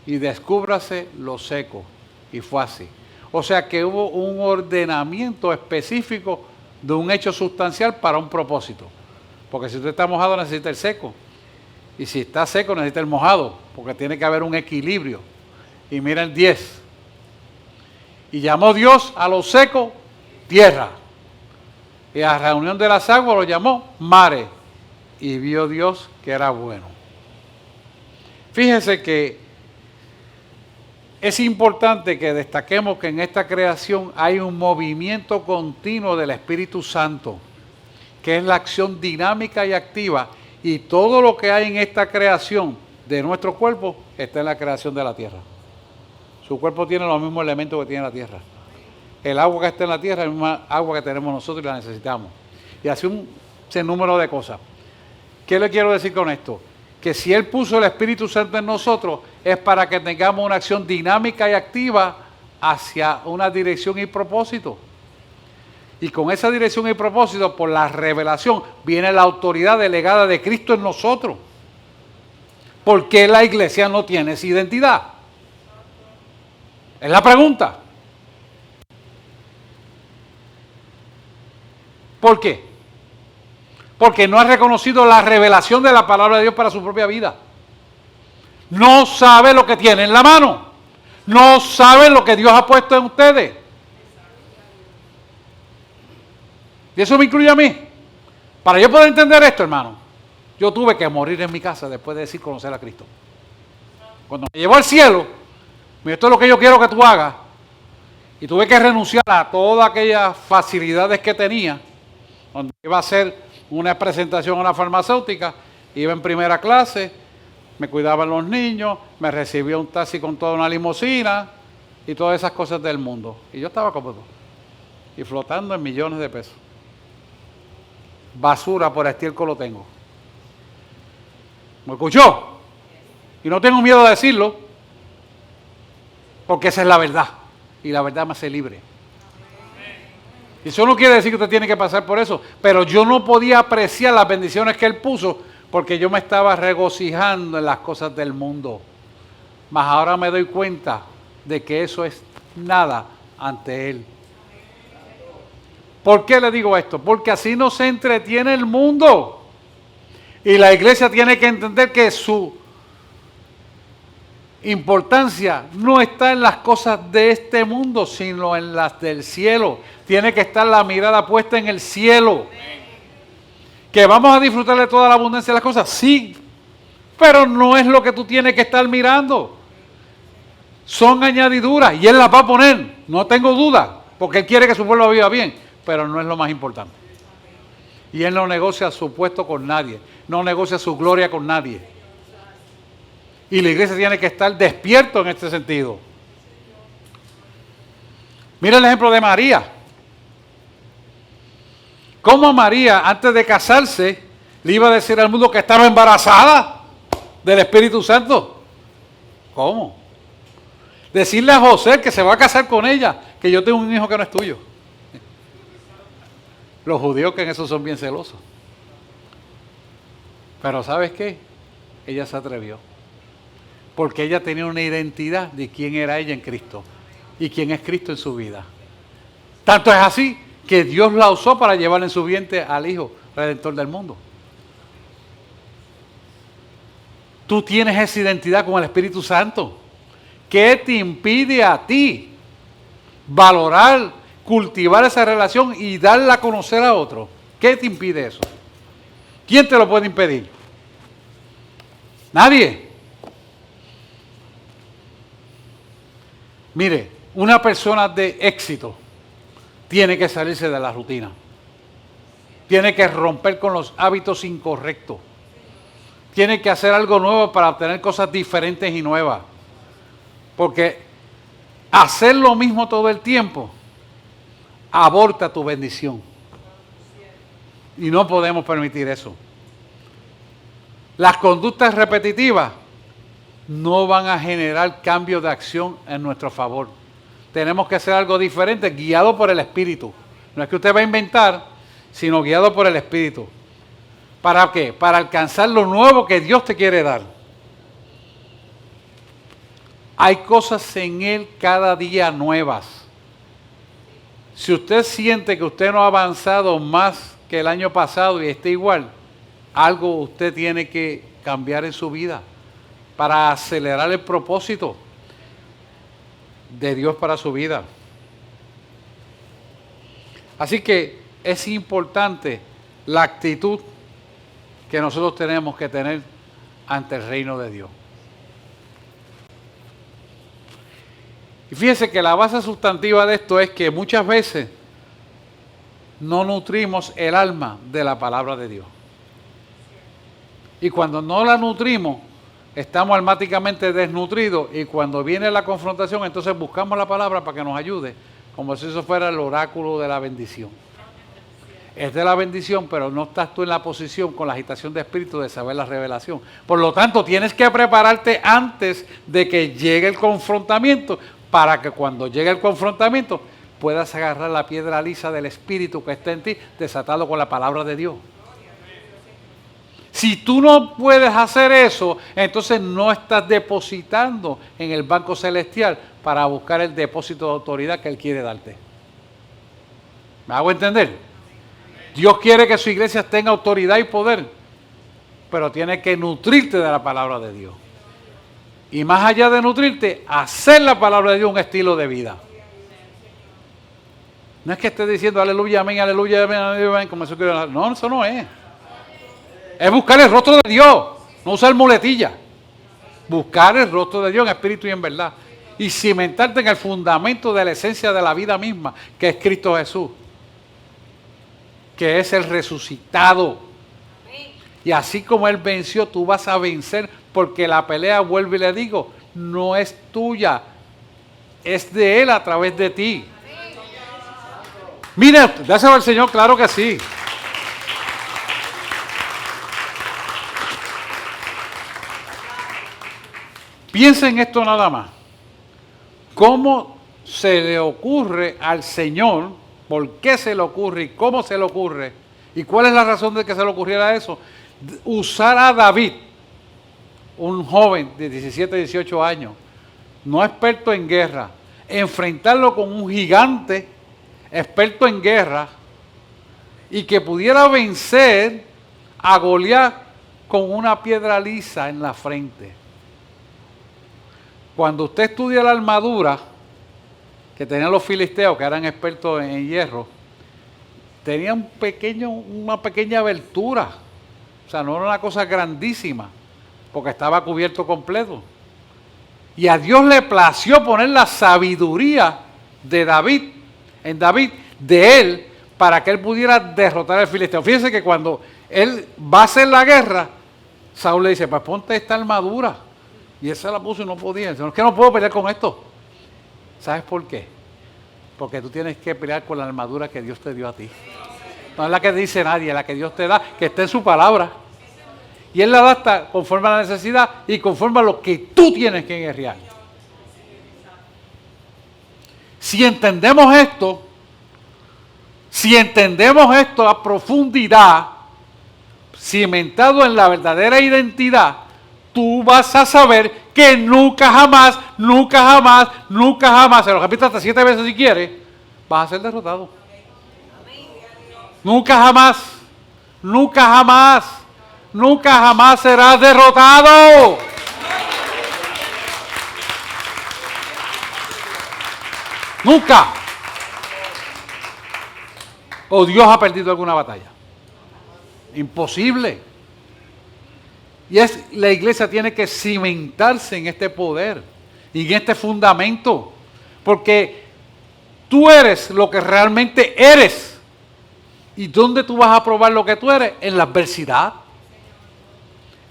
y descúbrase lo seco. Y fue así. O sea que hubo un ordenamiento específico de un hecho sustancial para un propósito. Porque si usted está mojado necesita el seco. Y si está seco necesita el mojado. Porque tiene que haber un equilibrio. Y mira el 10. Y llamó Dios a lo seco tierra. Y a la reunión de las aguas lo llamó mare. Y vio Dios que era bueno. Fíjese que es importante que destaquemos que en esta creación hay un movimiento continuo del Espíritu Santo, que es la acción dinámica y activa, y todo lo que hay en esta creación de nuestro cuerpo está en la creación de la tierra. Su cuerpo tiene los mismos elementos que tiene la tierra. El agua que está en la tierra es la misma agua que tenemos nosotros y la necesitamos. Y así un sinnúmero de cosas. ¿Qué le quiero decir con esto? Que si Él puso el Espíritu Santo en nosotros es para que tengamos una acción dinámica y activa hacia una dirección y propósito. Y con esa dirección y propósito, por la revelación, viene la autoridad delegada de Cristo en nosotros. ¿Por qué la iglesia no tiene esa identidad? Es la pregunta. ¿Por qué? Porque no ha reconocido la revelación de la palabra de Dios para su propia vida. No sabe lo que tiene en la mano. No sabe lo que Dios ha puesto en ustedes. Y eso me incluye a mí. Para yo poder entender esto, hermano, yo tuve que morir en mi casa después de decir conocer a Cristo. Cuando me llevó al cielo, me dijo, esto es lo que yo quiero que tú hagas. Y tuve que renunciar a todas aquellas facilidades que tenía, donde iba a hacer una presentación a una farmacéutica, iba en primera clase, me cuidaban los niños, me recibía un taxi con toda una limusina y todas esas cosas del mundo. Y yo estaba cómodo y flotando en millones de pesos. Basura por estiércol lo tengo. ¿Me escuchó? Y no tengo miedo de decirlo, porque esa es la verdad. Y la verdad me hace libre. Y eso no quiere decir que usted tiene que pasar por eso, pero yo no podía apreciar las bendiciones que Él puso porque yo me estaba regocijando en las cosas del mundo. Mas ahora me doy cuenta de que eso es nada ante Él. ¿Por qué le digo esto? Porque así no se entretiene el mundo. Y la iglesia tiene que entender que su importancia no está en las cosas de este mundo, sino en las del cielo. Tiene que estar la mirada puesta en el cielo. ¿Que vamos a disfrutar de toda la abundancia de las cosas? Sí, pero no es lo que tú tienes que estar mirando. Son añadiduras y Él las va a poner, no tengo duda, porque Él quiere que su pueblo viva bien, pero no es lo más importante. Y Él no negocia su puesto con nadie, no negocia su gloria con nadie. Y la iglesia tiene que estar despierto en este sentido. Mira el ejemplo de María. ¿Cómo María, antes de casarse, le iba a decir al mundo que estaba embarazada del Espíritu Santo? ¿Cómo? Decirle a José que se va a casar con ella, que yo tengo un hijo que no es tuyo. Los judíos que en eso son bien celosos. Pero ¿sabes qué? Ella se atrevió. Porque ella tenía una identidad de quién era ella en Cristo y quién es Cristo en su vida. Tanto es así que Dios la usó para llevar en su vientre al Hijo Redentor del mundo. Tú tienes esa identidad con el Espíritu Santo. ¿Qué te impide a ti valorar, cultivar esa relación y darla a conocer a otro? ¿Qué te impide eso? ¿Quién te lo puede impedir? Nadie. Mire, una persona de éxito tiene que salirse de la rutina. Tiene que romper con los hábitos incorrectos. Tiene que hacer algo nuevo para obtener cosas diferentes y nuevas. Porque hacer lo mismo todo el tiempo aborta tu bendición. Y no podemos permitir eso. Las conductas repetitivas no van a generar cambios de acción en nuestro favor. Tenemos que hacer algo diferente, guiado por el Espíritu. No es que usted va a inventar, sino guiado por el Espíritu. ¿Para qué? Para alcanzar lo nuevo que Dios te quiere dar. Hay cosas en Él cada día nuevas. Si usted siente que usted no ha avanzado más que el año pasado y está igual, algo usted tiene que cambiar en su vida para acelerar el propósito de Dios para su vida. Así que es importante la actitud que nosotros tenemos que tener ante el reino de Dios. Y fíjese que la base sustantiva de esto es que muchas veces no nutrimos el alma de la palabra de Dios. Y cuando no la nutrimos, estamos almáticamente desnutridos, y cuando viene la confrontación, entonces buscamos la palabra para que nos ayude, como si eso fuera el oráculo de la bendición. Es de la bendición, pero no estás tú en la posición con la agitación de espíritu de saber la revelación. Por lo tanto, tienes que prepararte antes de que llegue el confrontamiento, para que cuando llegue el confrontamiento puedas agarrar la piedra lisa del espíritu que está en ti, desatado con la palabra de Dios. Si tú no puedes hacer eso, entonces no estás depositando en el banco celestial para buscar el depósito de autoridad que Él quiere darte. ¿Me hago entender? Dios quiere que su iglesia tenga autoridad y poder, pero tiene que nutrirte de la palabra de Dios. Y más allá de nutrirte, hacer la palabra de Dios un estilo de vida. No es que esté diciendo aleluya, amén, aleluya, amén, amén, como eso quiero. No, eso no es. Es buscar el rostro de Dios, no usar muletilla. Buscar el rostro de Dios en espíritu y en verdad. Y cimentarte en el fundamento de la esencia de la vida misma, que es Cristo Jesús. Que es el resucitado. Y así como Él venció, tú vas a vencer, porque la pelea, vuelvo y le digo, no es tuya, es de Él a través de ti. Mira, dáselo al Señor, claro que sí. Piensa en esto nada más. ¿Cómo se le ocurre al Señor? ¿Por qué se le ocurre y cómo se le ocurre? ¿Y cuál es la razón de que se le ocurriera eso? Usar a David, un joven de 17, 18 años, no experto en guerra, enfrentarlo con un gigante experto en guerra y que pudiera vencer a Goliat con una piedra lisa en la frente. Cuando usted estudia la armadura que tenían los filisteos, que eran expertos en hierro, tenía una pequeña abertura. O sea, no era una cosa grandísima, porque estaba cubierto completo. Y a Dios le plació poner la sabiduría de David, de él, para que él pudiera derrotar al filisteo. Fíjense que cuando él va a hacer la guerra, Saúl le dice, pues ponte esta armadura. Y él se la puso y no podía. Dice, es que no puedo pelear con esto. ¿Sabes por qué? Porque tú tienes que pelear con la armadura que Dios te dio a ti. No es la que dice nadie, es la que Dios te da, que está en su palabra. Y Él la da hasta conforme a la necesidad y conforme a lo que tú tienes que guerrear. Si entendemos esto a profundidad, cimentado en la verdadera identidad, tú vas a saber que nunca jamás, se lo repito hasta 7 veces si quieres, vas a ser derrotado. Nunca jamás serás derrotado. Nunca. ¿O Dios ha perdido alguna batalla? Imposible. Y la iglesia tiene que cimentarse en este poder y en este fundamento. Porque tú eres lo que realmente eres. ¿Y dónde tú vas a probar lo que tú eres? En la adversidad.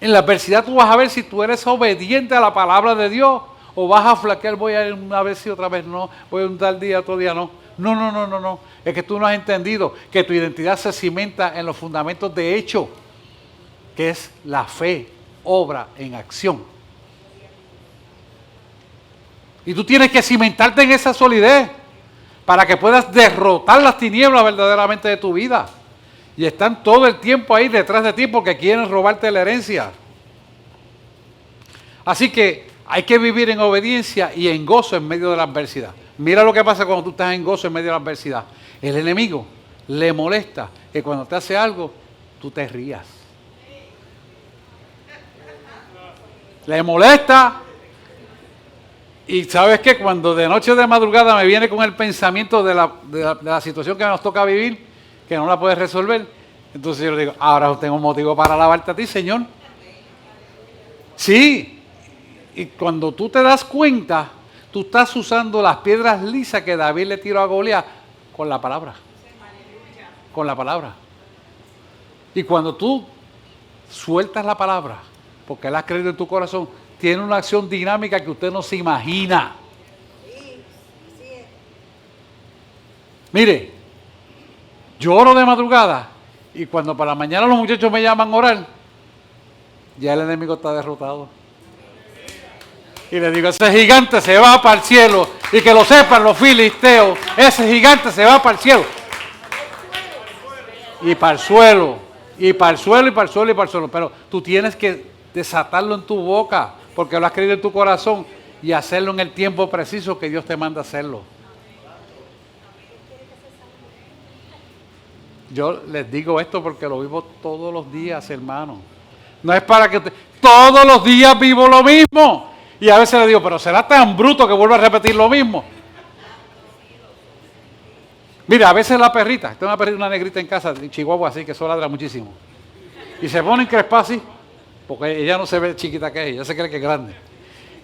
En la adversidad tú vas a ver si tú eres obediente a la palabra de Dios o vas a flaquear, voy a ir una vez y otra vez no, voy a un tal día, otro día no. No. Es que tú no has entendido que tu identidad se cimenta en los fundamentos de hecho, que es la fe, obra en acción. Y tú tienes que cimentarte en esa solidez para que puedas derrotar las tinieblas verdaderamente de tu vida. Y están todo el tiempo ahí detrás de ti porque quieren robarte la herencia. Así que hay que vivir en obediencia y en gozo en medio de la adversidad. Mira lo que pasa cuando tú estás en gozo en medio de la adversidad. El enemigo le molesta que cuando te hace algo, tú te rías. Le molesta. Y sabes que cuando de noche o de madrugada me viene con el pensamiento de la situación que nos toca vivir, que no la puedes resolver. Entonces yo le digo, ahora tengo un motivo para alabarte a ti, Señor. Sí, y cuando tú te das cuenta, tú estás usando las piedras lisas que David le tiró a Goliat con la palabra. Con la palabra. Y cuando tú sueltas la palabra, porque Él ha creído en tu corazón, tiene una acción dinámica que usted no se imagina. Mire, yo oro de madrugada y cuando para la mañana los muchachos me llaman a orar, ya el enemigo está derrotado. Y le digo, ese gigante se va para el cielo. Y que lo sepan los filisteos, ese gigante se va para el cielo. Y para el suelo, y para el suelo, y para el suelo, y para el suelo. Pero tú tienes que desatarlo en tu boca, porque lo has creído en tu corazón, y hacerlo en el tiempo preciso que Dios te manda hacerlo. Yo les digo esto porque lo vivo todos los días, hermano. No es para que... Todos los días vivo lo mismo. Y a veces le digo, pero será tan bruto que vuelva a repetir lo mismo. Mira, a veces la perrita, tengo una negrita en casa, de Chihuahua así, que eso ladra muchísimo. Y se pone encrespada así, porque ella no se ve chiquita que es, ella se cree que es grande.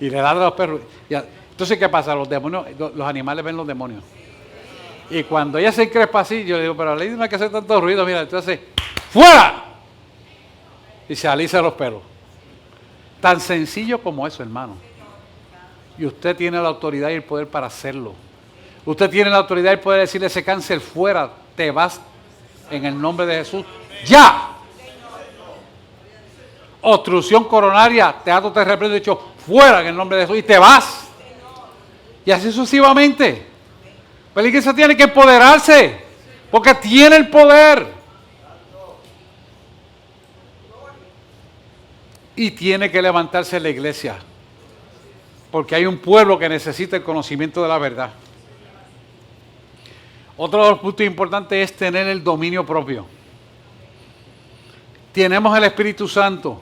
Y le ladra a los perros. Entonces, ¿qué pasa? Los demonios, los animales ven los demonios. Y cuando ella se encrespa así, yo le digo, pero Lady no hay que hacer tanto ruido, mira, entonces, ¡fuera! Y se alisa los pelos. Tan sencillo como eso, hermano. Y usted tiene la autoridad y el poder para hacerlo. Usted tiene la autoridad y el poder decirle a ese cáncer, fuera, te vas en el nombre de Jesús. ¡Ya! Obstrucción coronaria, teatro te reprendo, dicho, fuera en el nombre de Jesús y te vas. Y así sucesivamente. Pero la iglesia tiene que empoderarse, porque tiene el poder. Y tiene que levantarse la iglesia, porque hay un pueblo que necesita el conocimiento de la verdad. Otro de los puntos importantes es tener el dominio propio. Tenemos el Espíritu Santo,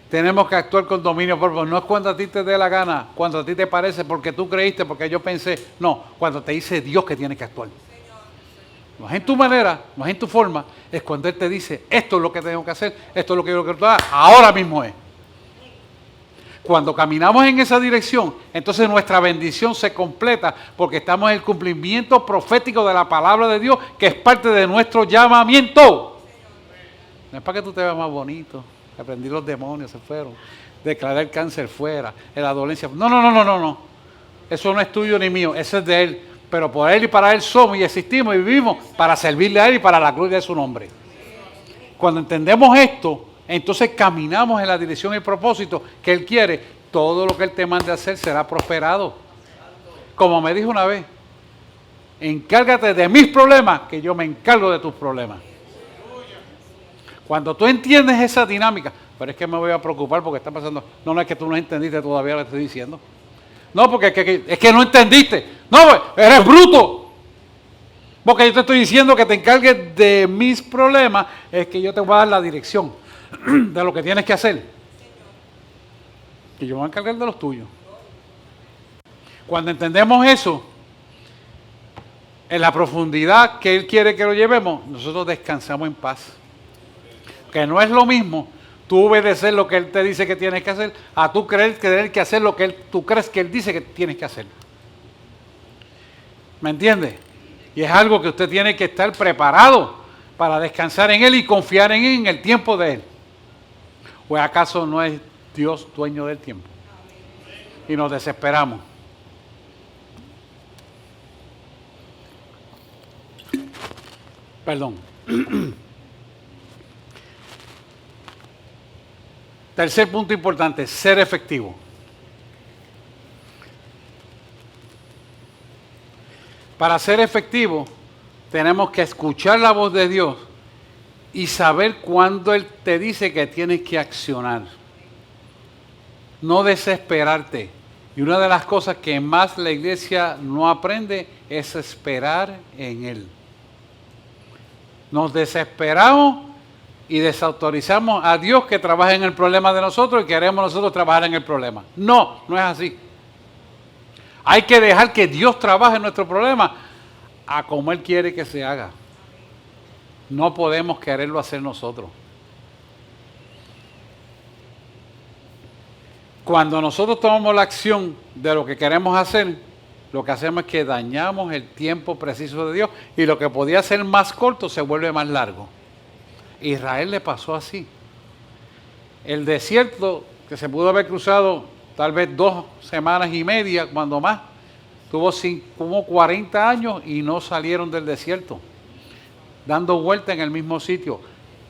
tenemos que actuar con dominio propio. No es cuando a ti te dé la gana, cuando a ti te parece, porque tú creíste, porque yo pensé. No, cuando te dice Dios que tienes que actuar. No es en tu manera, no es en tu forma, es cuando Él te dice, esto es lo que tengo que hacer, esto es lo que yo quiero que tú hagas, ahora mismo es. Cuando caminamos en esa dirección, entonces nuestra bendición se completa, porque estamos en el cumplimiento profético de la palabra de Dios, que es parte de nuestro llamamiento. No es para que tú te veas más bonito, aprendí los demonios, se fueron, declarar el cáncer fuera, la dolencia. No. Eso no es tuyo ni mío, eso es de Él. Pero por Él y para Él somos y existimos y vivimos para servirle a Él y para la gloria de su nombre. Cuando entendemos esto, entonces caminamos en la dirección y el propósito que Él quiere. Todo lo que Él te mande a hacer será prosperado. Como me dijo una vez, encárgate de mis problemas, que yo me encargo de tus problemas. Cuando tú entiendes esa dinámica, pero es que me voy a preocupar porque está pasando. No, es que tú no entendiste todavía lo que estoy diciendo. No, porque es que no entendiste. No, eres bruto. Porque yo te estoy diciendo que te encargues de mis problemas, es que yo te voy a dar la dirección de lo que tienes que hacer. Y yo me voy a encargar de los tuyos. Cuando entendemos eso, en la profundidad que Él quiere que lo llevemos, nosotros descansamos en paz. Que no es lo mismo tú obedecer lo que Él te dice que tienes que hacer, a tú creer que hacer lo que tú crees que Él dice que tienes que hacer. ¿Me entiendes? Y es algo que usted tiene que estar preparado para descansar en Él y confiar en Él en el tiempo de Él. ¿O acaso no es Dios dueño del tiempo? Y nos desesperamos. Perdón. Tercer punto importante, ser efectivo. Para ser efectivo, tenemos que escuchar la voz de Dios y saber cuándo Él te dice que tienes que accionar. No desesperarte. Y una de las cosas que más la iglesia no aprende es esperar en Él. Nos desesperamos y desautorizamos a Dios que trabaje en el problema de nosotros y queremos nosotros trabajar en el problema. No es así. Hay que dejar que Dios trabaje en nuestro problema a como Él quiere que se haga. No podemos quererlo hacer nosotros. Cuando nosotros tomamos la acción de lo que queremos hacer, lo que hacemos es que dañamos el tiempo preciso de Dios y lo que podía ser más corto se vuelve más largo. Israel le pasó así. El desierto, que se pudo haber cruzado tal vez 2 semanas y media, cuando más, tuvo como 40 años y no salieron del desierto, dando vuelta en el mismo sitio.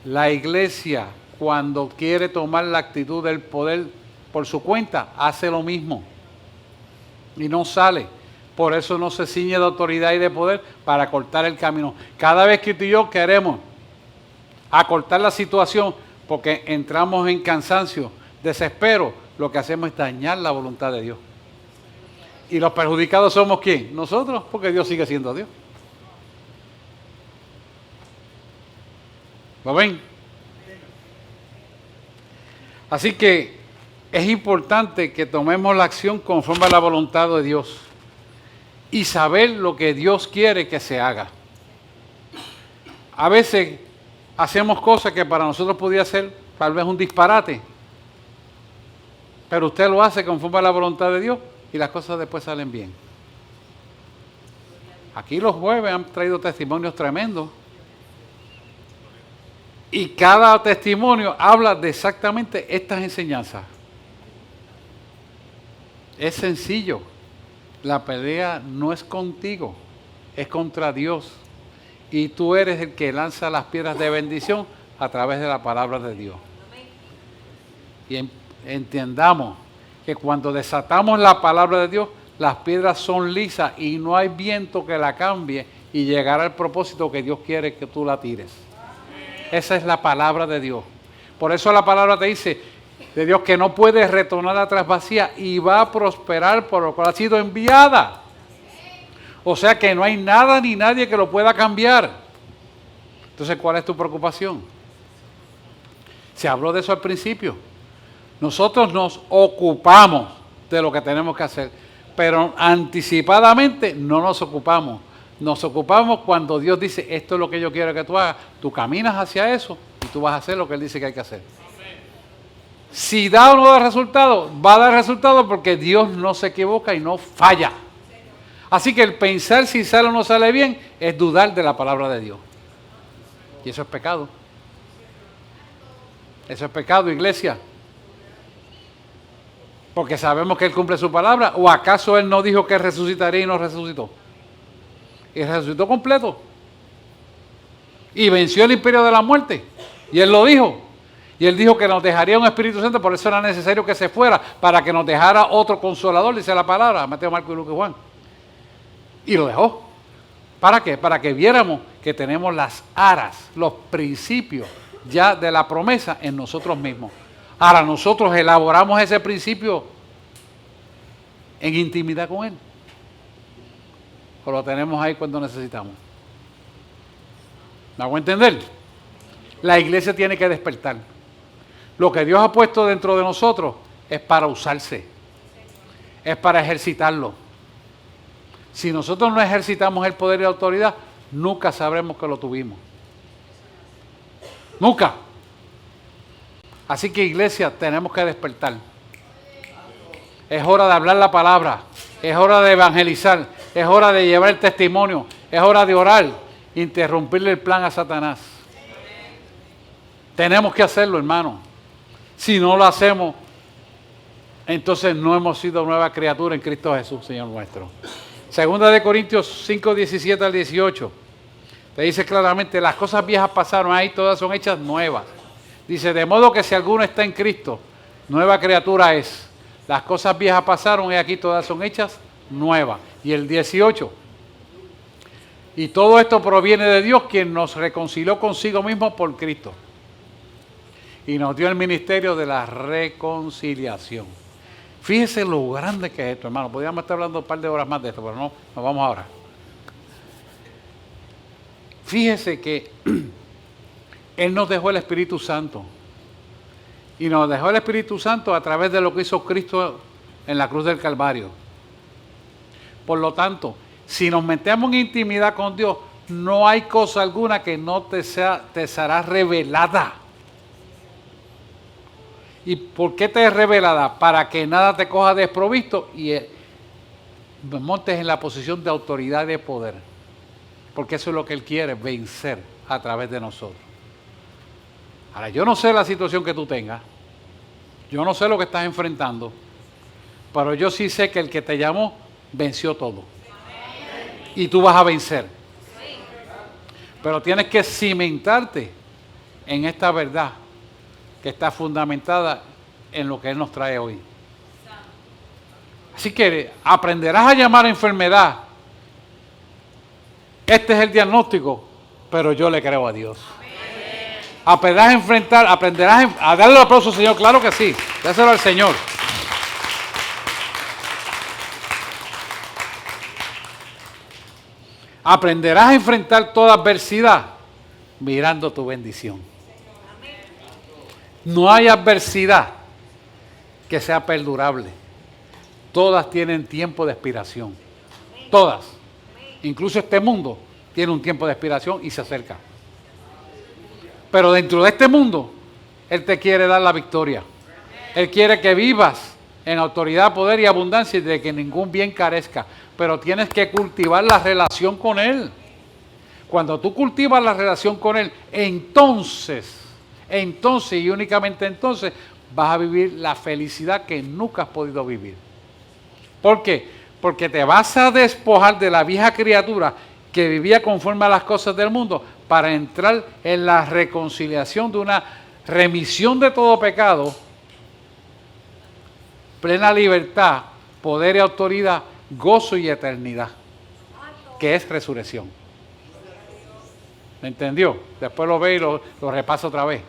La iglesia, cuando quiere tomar la actitud del poder por su cuenta, hace lo mismo y no sale. Por eso no se ciñe de autoridad y de poder para cortar el camino. Cada vez que tú y yo queremos acortar la situación porque entramos en cansancio, desespero, lo que hacemos es dañar la voluntad de Dios. Y los perjudicados somos ¿quién? Nosotros, porque Dios sigue siendo Dios. ¿Lo ven? Así que es importante que tomemos la acción conforme a la voluntad de Dios y saber lo que Dios quiere que se haga. A veces hacemos cosas que para nosotros podría ser tal vez un disparate, pero usted lo hace conforme a la voluntad de Dios y las cosas después salen bien. Aquí los jueves han traído testimonios tremendos y cada testimonio habla de exactamente estas enseñanzas. Es sencillo. La pelea no es contigo, es contra Dios. Y tú eres el que lanza las piedras de bendición a través de la palabra de Dios. Y entendamos que cuando desatamos la palabra de Dios, las piedras son lisas y no hay viento que la cambie y llegará al propósito que Dios quiere que tú la tires. Esa es la palabra de Dios. Por eso la palabra te dice de Dios que no puede retornar atrás vacía y va a prosperar por lo cual ha sido enviada. O sea que no hay nada ni nadie que lo pueda cambiar. Entonces, ¿cuál es tu preocupación? Se habló de eso al principio. Nosotros nos ocupamos de lo que tenemos que hacer, pero anticipadamente no nos ocupamos. Nos ocupamos cuando Dios dice, esto es lo que yo quiero que tú hagas. Tú caminas hacia eso y tú vas a hacer lo que Él dice que hay que hacer. Si da o no da resultado, va a dar resultado porque Dios no se equivoca y no falla. Así que el pensar si sale o no sale bien es dudar de la palabra de Dios. Y eso es pecado. Eso es pecado, iglesia. Porque sabemos que Él cumple su palabra. ¿O acaso Él no dijo que resucitaría y no resucitó? Y resucitó completo. Y venció el imperio de la muerte. Y Él lo dijo. Y Él dijo que nos dejaría un Espíritu Santo, por eso era necesario que se fuera, para que nos dejara otro consolador, dice la palabra, Mateo, Marcos, Lucas y Juan. Y lo dejó. ¿Para qué? Para que viéramos que tenemos las aras, los principios ya de la promesa en nosotros mismos. Ahora nosotros elaboramos ese principio en intimidad con Él. O lo tenemos ahí cuando necesitamos. ¿Me hago entender? La iglesia tiene que despertar. Lo que Dios ha puesto dentro de nosotros es para usarse. Es para ejercitarlo. Si nosotros no ejercitamos el poder y la autoridad, nunca sabremos que lo tuvimos. Nunca. Así que, iglesia, tenemos que despertar. Es hora de hablar la palabra. Es hora de evangelizar. Es hora de llevar el testimonio. Es hora de orar. Interrumpirle el plan a Satanás. Tenemos que hacerlo, hermano. Si no lo hacemos, entonces no hemos sido nueva criatura en Cristo Jesús, Señor nuestro. Segunda de Corintios 5, 17 al 18. Te dice claramente, las cosas viejas pasaron, ahí todas son hechas nuevas. Dice, de modo que si alguno está en Cristo, nueva criatura es. Las cosas viejas pasaron y aquí todas son hechas nuevas. Y el 18. Y todo esto proviene de Dios, quien nos reconcilió consigo mismo por Cristo. Y nos dio el ministerio de la reconciliación. Fíjese lo grande que es esto, hermano. Podríamos estar hablando un par de horas más de esto, pero no, nos vamos ahora. Fíjese que Él nos dejó el Espíritu Santo. Y nos dejó el Espíritu Santo a través de lo que hizo Cristo en la cruz del Calvario. Por lo tanto, si nos metemos en intimidad con Dios, no hay cosa alguna que no te será revelada. ¿Y por qué te es revelada? Para que nada te coja desprovisto y montes en la posición de autoridad y de poder. Porque eso es lo que Él quiere, vencer a través de nosotros. Ahora, yo no sé la situación que tú tengas, yo no sé lo que estás enfrentando, pero yo sí sé que el que te llamó venció todo. Y tú vas a vencer. Pero tienes que cimentarte en esta verdad que está fundamentada en lo que Él nos trae hoy. Así que aprenderás a llamar enfermedad. Este es el diagnóstico, pero yo le creo a Dios. Aprenderás a enfrentar, aprenderás a darle el aplauso al Señor, claro que sí, dáselo al Señor. Aprenderás a enfrentar toda adversidad mirando tu bendición. No hay adversidad que sea perdurable. Todas tienen tiempo de expiración. Todas. Incluso este mundo tiene un tiempo de expiración y se acerca. Pero dentro de este mundo, Él te quiere dar la victoria. Él quiere que vivas en autoridad, poder y abundancia y de que ningún bien carezca. Pero tienes que cultivar la relación con Él. Cuando tú cultivas la relación con Él, entonces y únicamente entonces vas a vivir la felicidad que nunca has podido vivir. ¿Por qué? Porque te vas a despojar de la vieja criatura que vivía conforme a las cosas del mundo para entrar en la reconciliación de una remisión de todo pecado, plena libertad, poder y autoridad, gozo y eternidad, que es resurrección. ¿Me entendió? Después lo ve y lo repasa otra vez.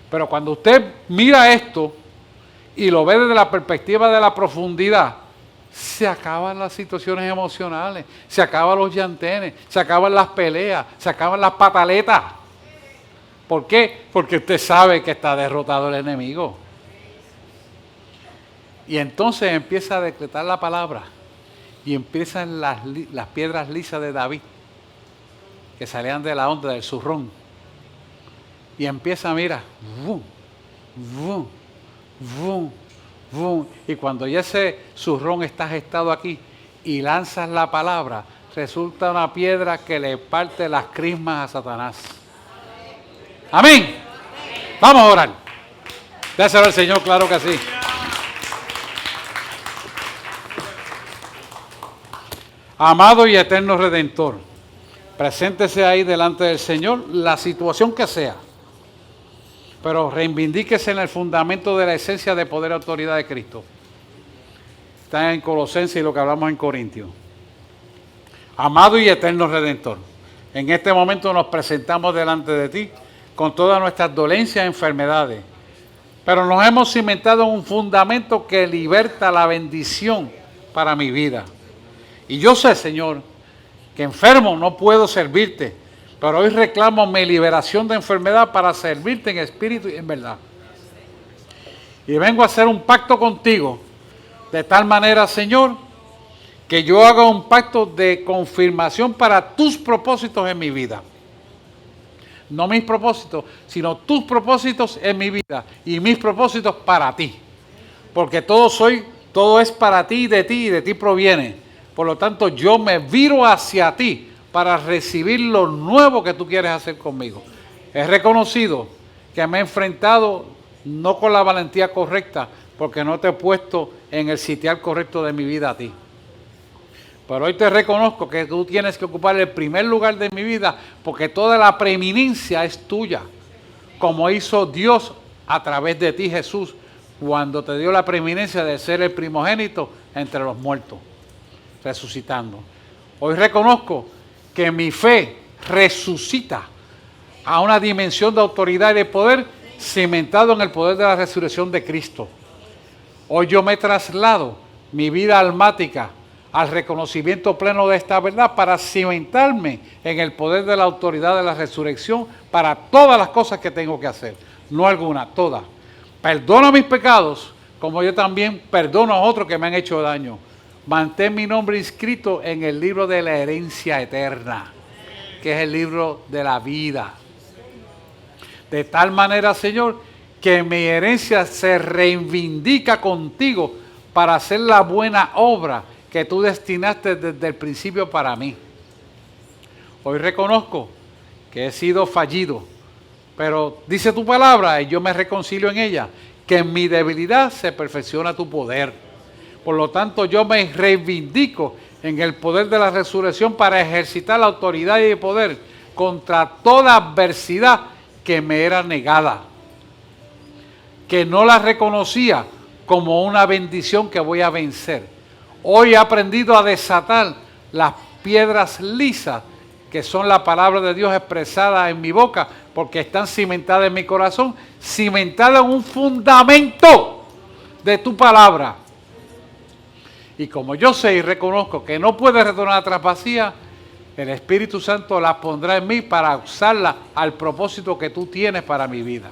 Pero cuando usted mira esto y lo ve desde la perspectiva de la profundidad, se acaban las situaciones emocionales, se acaban los llantenes, se acaban las peleas, se acaban las pataletas. ¿Por qué? Porque usted sabe que está derrotado el enemigo. Y entonces empieza a decretar la palabra y empiezan las piedras lisas de David que salían de la onda del zurrón. Y empieza, mira, vum, vum, vum, vum. Y cuando ya ese zurrón está gestado aquí y lanzas la palabra, resulta una piedra que le parte las crismas a Satanás. Amén. Vamos a orar. Déselo al Señor, claro que sí. Amado y eterno Redentor, preséntese ahí delante del Señor, la situación que sea, pero reivindíquese en el fundamento de la esencia de poder y autoridad de Cristo. Está en Colosenses y lo que hablamos en Corintios. Amado y eterno Redentor, en este momento nos presentamos delante de ti con todas nuestras dolencias y enfermedades, pero nos hemos cimentado en un fundamento que liberta la bendición para mi vida. Y yo sé, Señor, que enfermo no puedo servirte, pero hoy reclamo mi liberación de enfermedad para servirte en espíritu y en verdad. Y vengo a hacer un pacto contigo, de tal manera, Señor, que yo haga un pacto de confirmación para tus propósitos en mi vida. No mis propósitos, sino tus propósitos en mi vida y mis propósitos para ti. Porque todo es para ti y de ti proviene. Por lo tanto, yo me viro hacia ti para recibir lo nuevo que tú quieres hacer conmigo. He reconocido que me he enfrentado no con la valentía correcta, porque no te he puesto en el sitial correcto de mi vida a ti. Pero hoy te reconozco que tú tienes que ocupar el primer lugar de mi vida, porque toda la preeminencia es tuya, como hizo Dios a través de ti, Jesús, cuando te dio la preeminencia de ser el primogénito entre los muertos, resucitando. Hoy reconozco que mi fe resucita a una dimensión de autoridad y de poder cimentado en el poder de la resurrección de Cristo. Hoy yo me traslado mi vida almática al reconocimiento pleno de esta verdad para cimentarme en el poder de la autoridad de la resurrección para todas las cosas que tengo que hacer, no alguna, todas. Perdona mis pecados, como yo también perdono a otros que me han hecho daño. Mantén mi nombre inscrito en el libro de la herencia eterna. que es el libro de la vida. De tal manera, Señor, que mi herencia se reivindica contigo para hacer la buena obra que tú destinaste desde el principio para mí. Hoy reconozco que he sido fallido, pero dice tu palabra y yo me reconcilio en ella, que en mi debilidad se perfecciona tu poder. Por lo tanto, yo me reivindico en el poder de la resurrección para ejercitar la autoridad y el poder contra toda adversidad que me era negada, que no la reconocía como una bendición que voy a vencer. Hoy he aprendido a desatar las piedras lisas, que son la palabra de Dios expresada en mi boca, porque están cimentadas en mi corazón, cimentadas en un fundamento de tu palabra. Y como yo sé y reconozco que no puede retornar atrás vacía, el Espíritu Santo las pondrá en mí para usarlas al propósito que tú tienes para mi vida.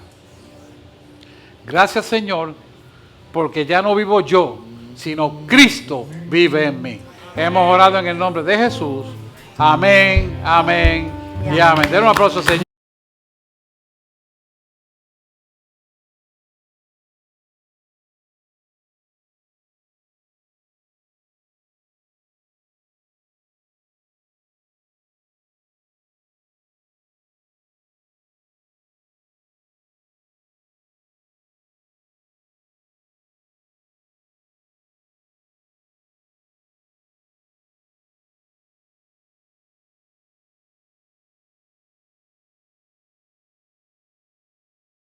Gracias, Señor, porque ya no vivo yo, sino Cristo vive en mí. Hemos orado en el nombre de Jesús. Amén, amén y amén. Den un aplauso, Señor.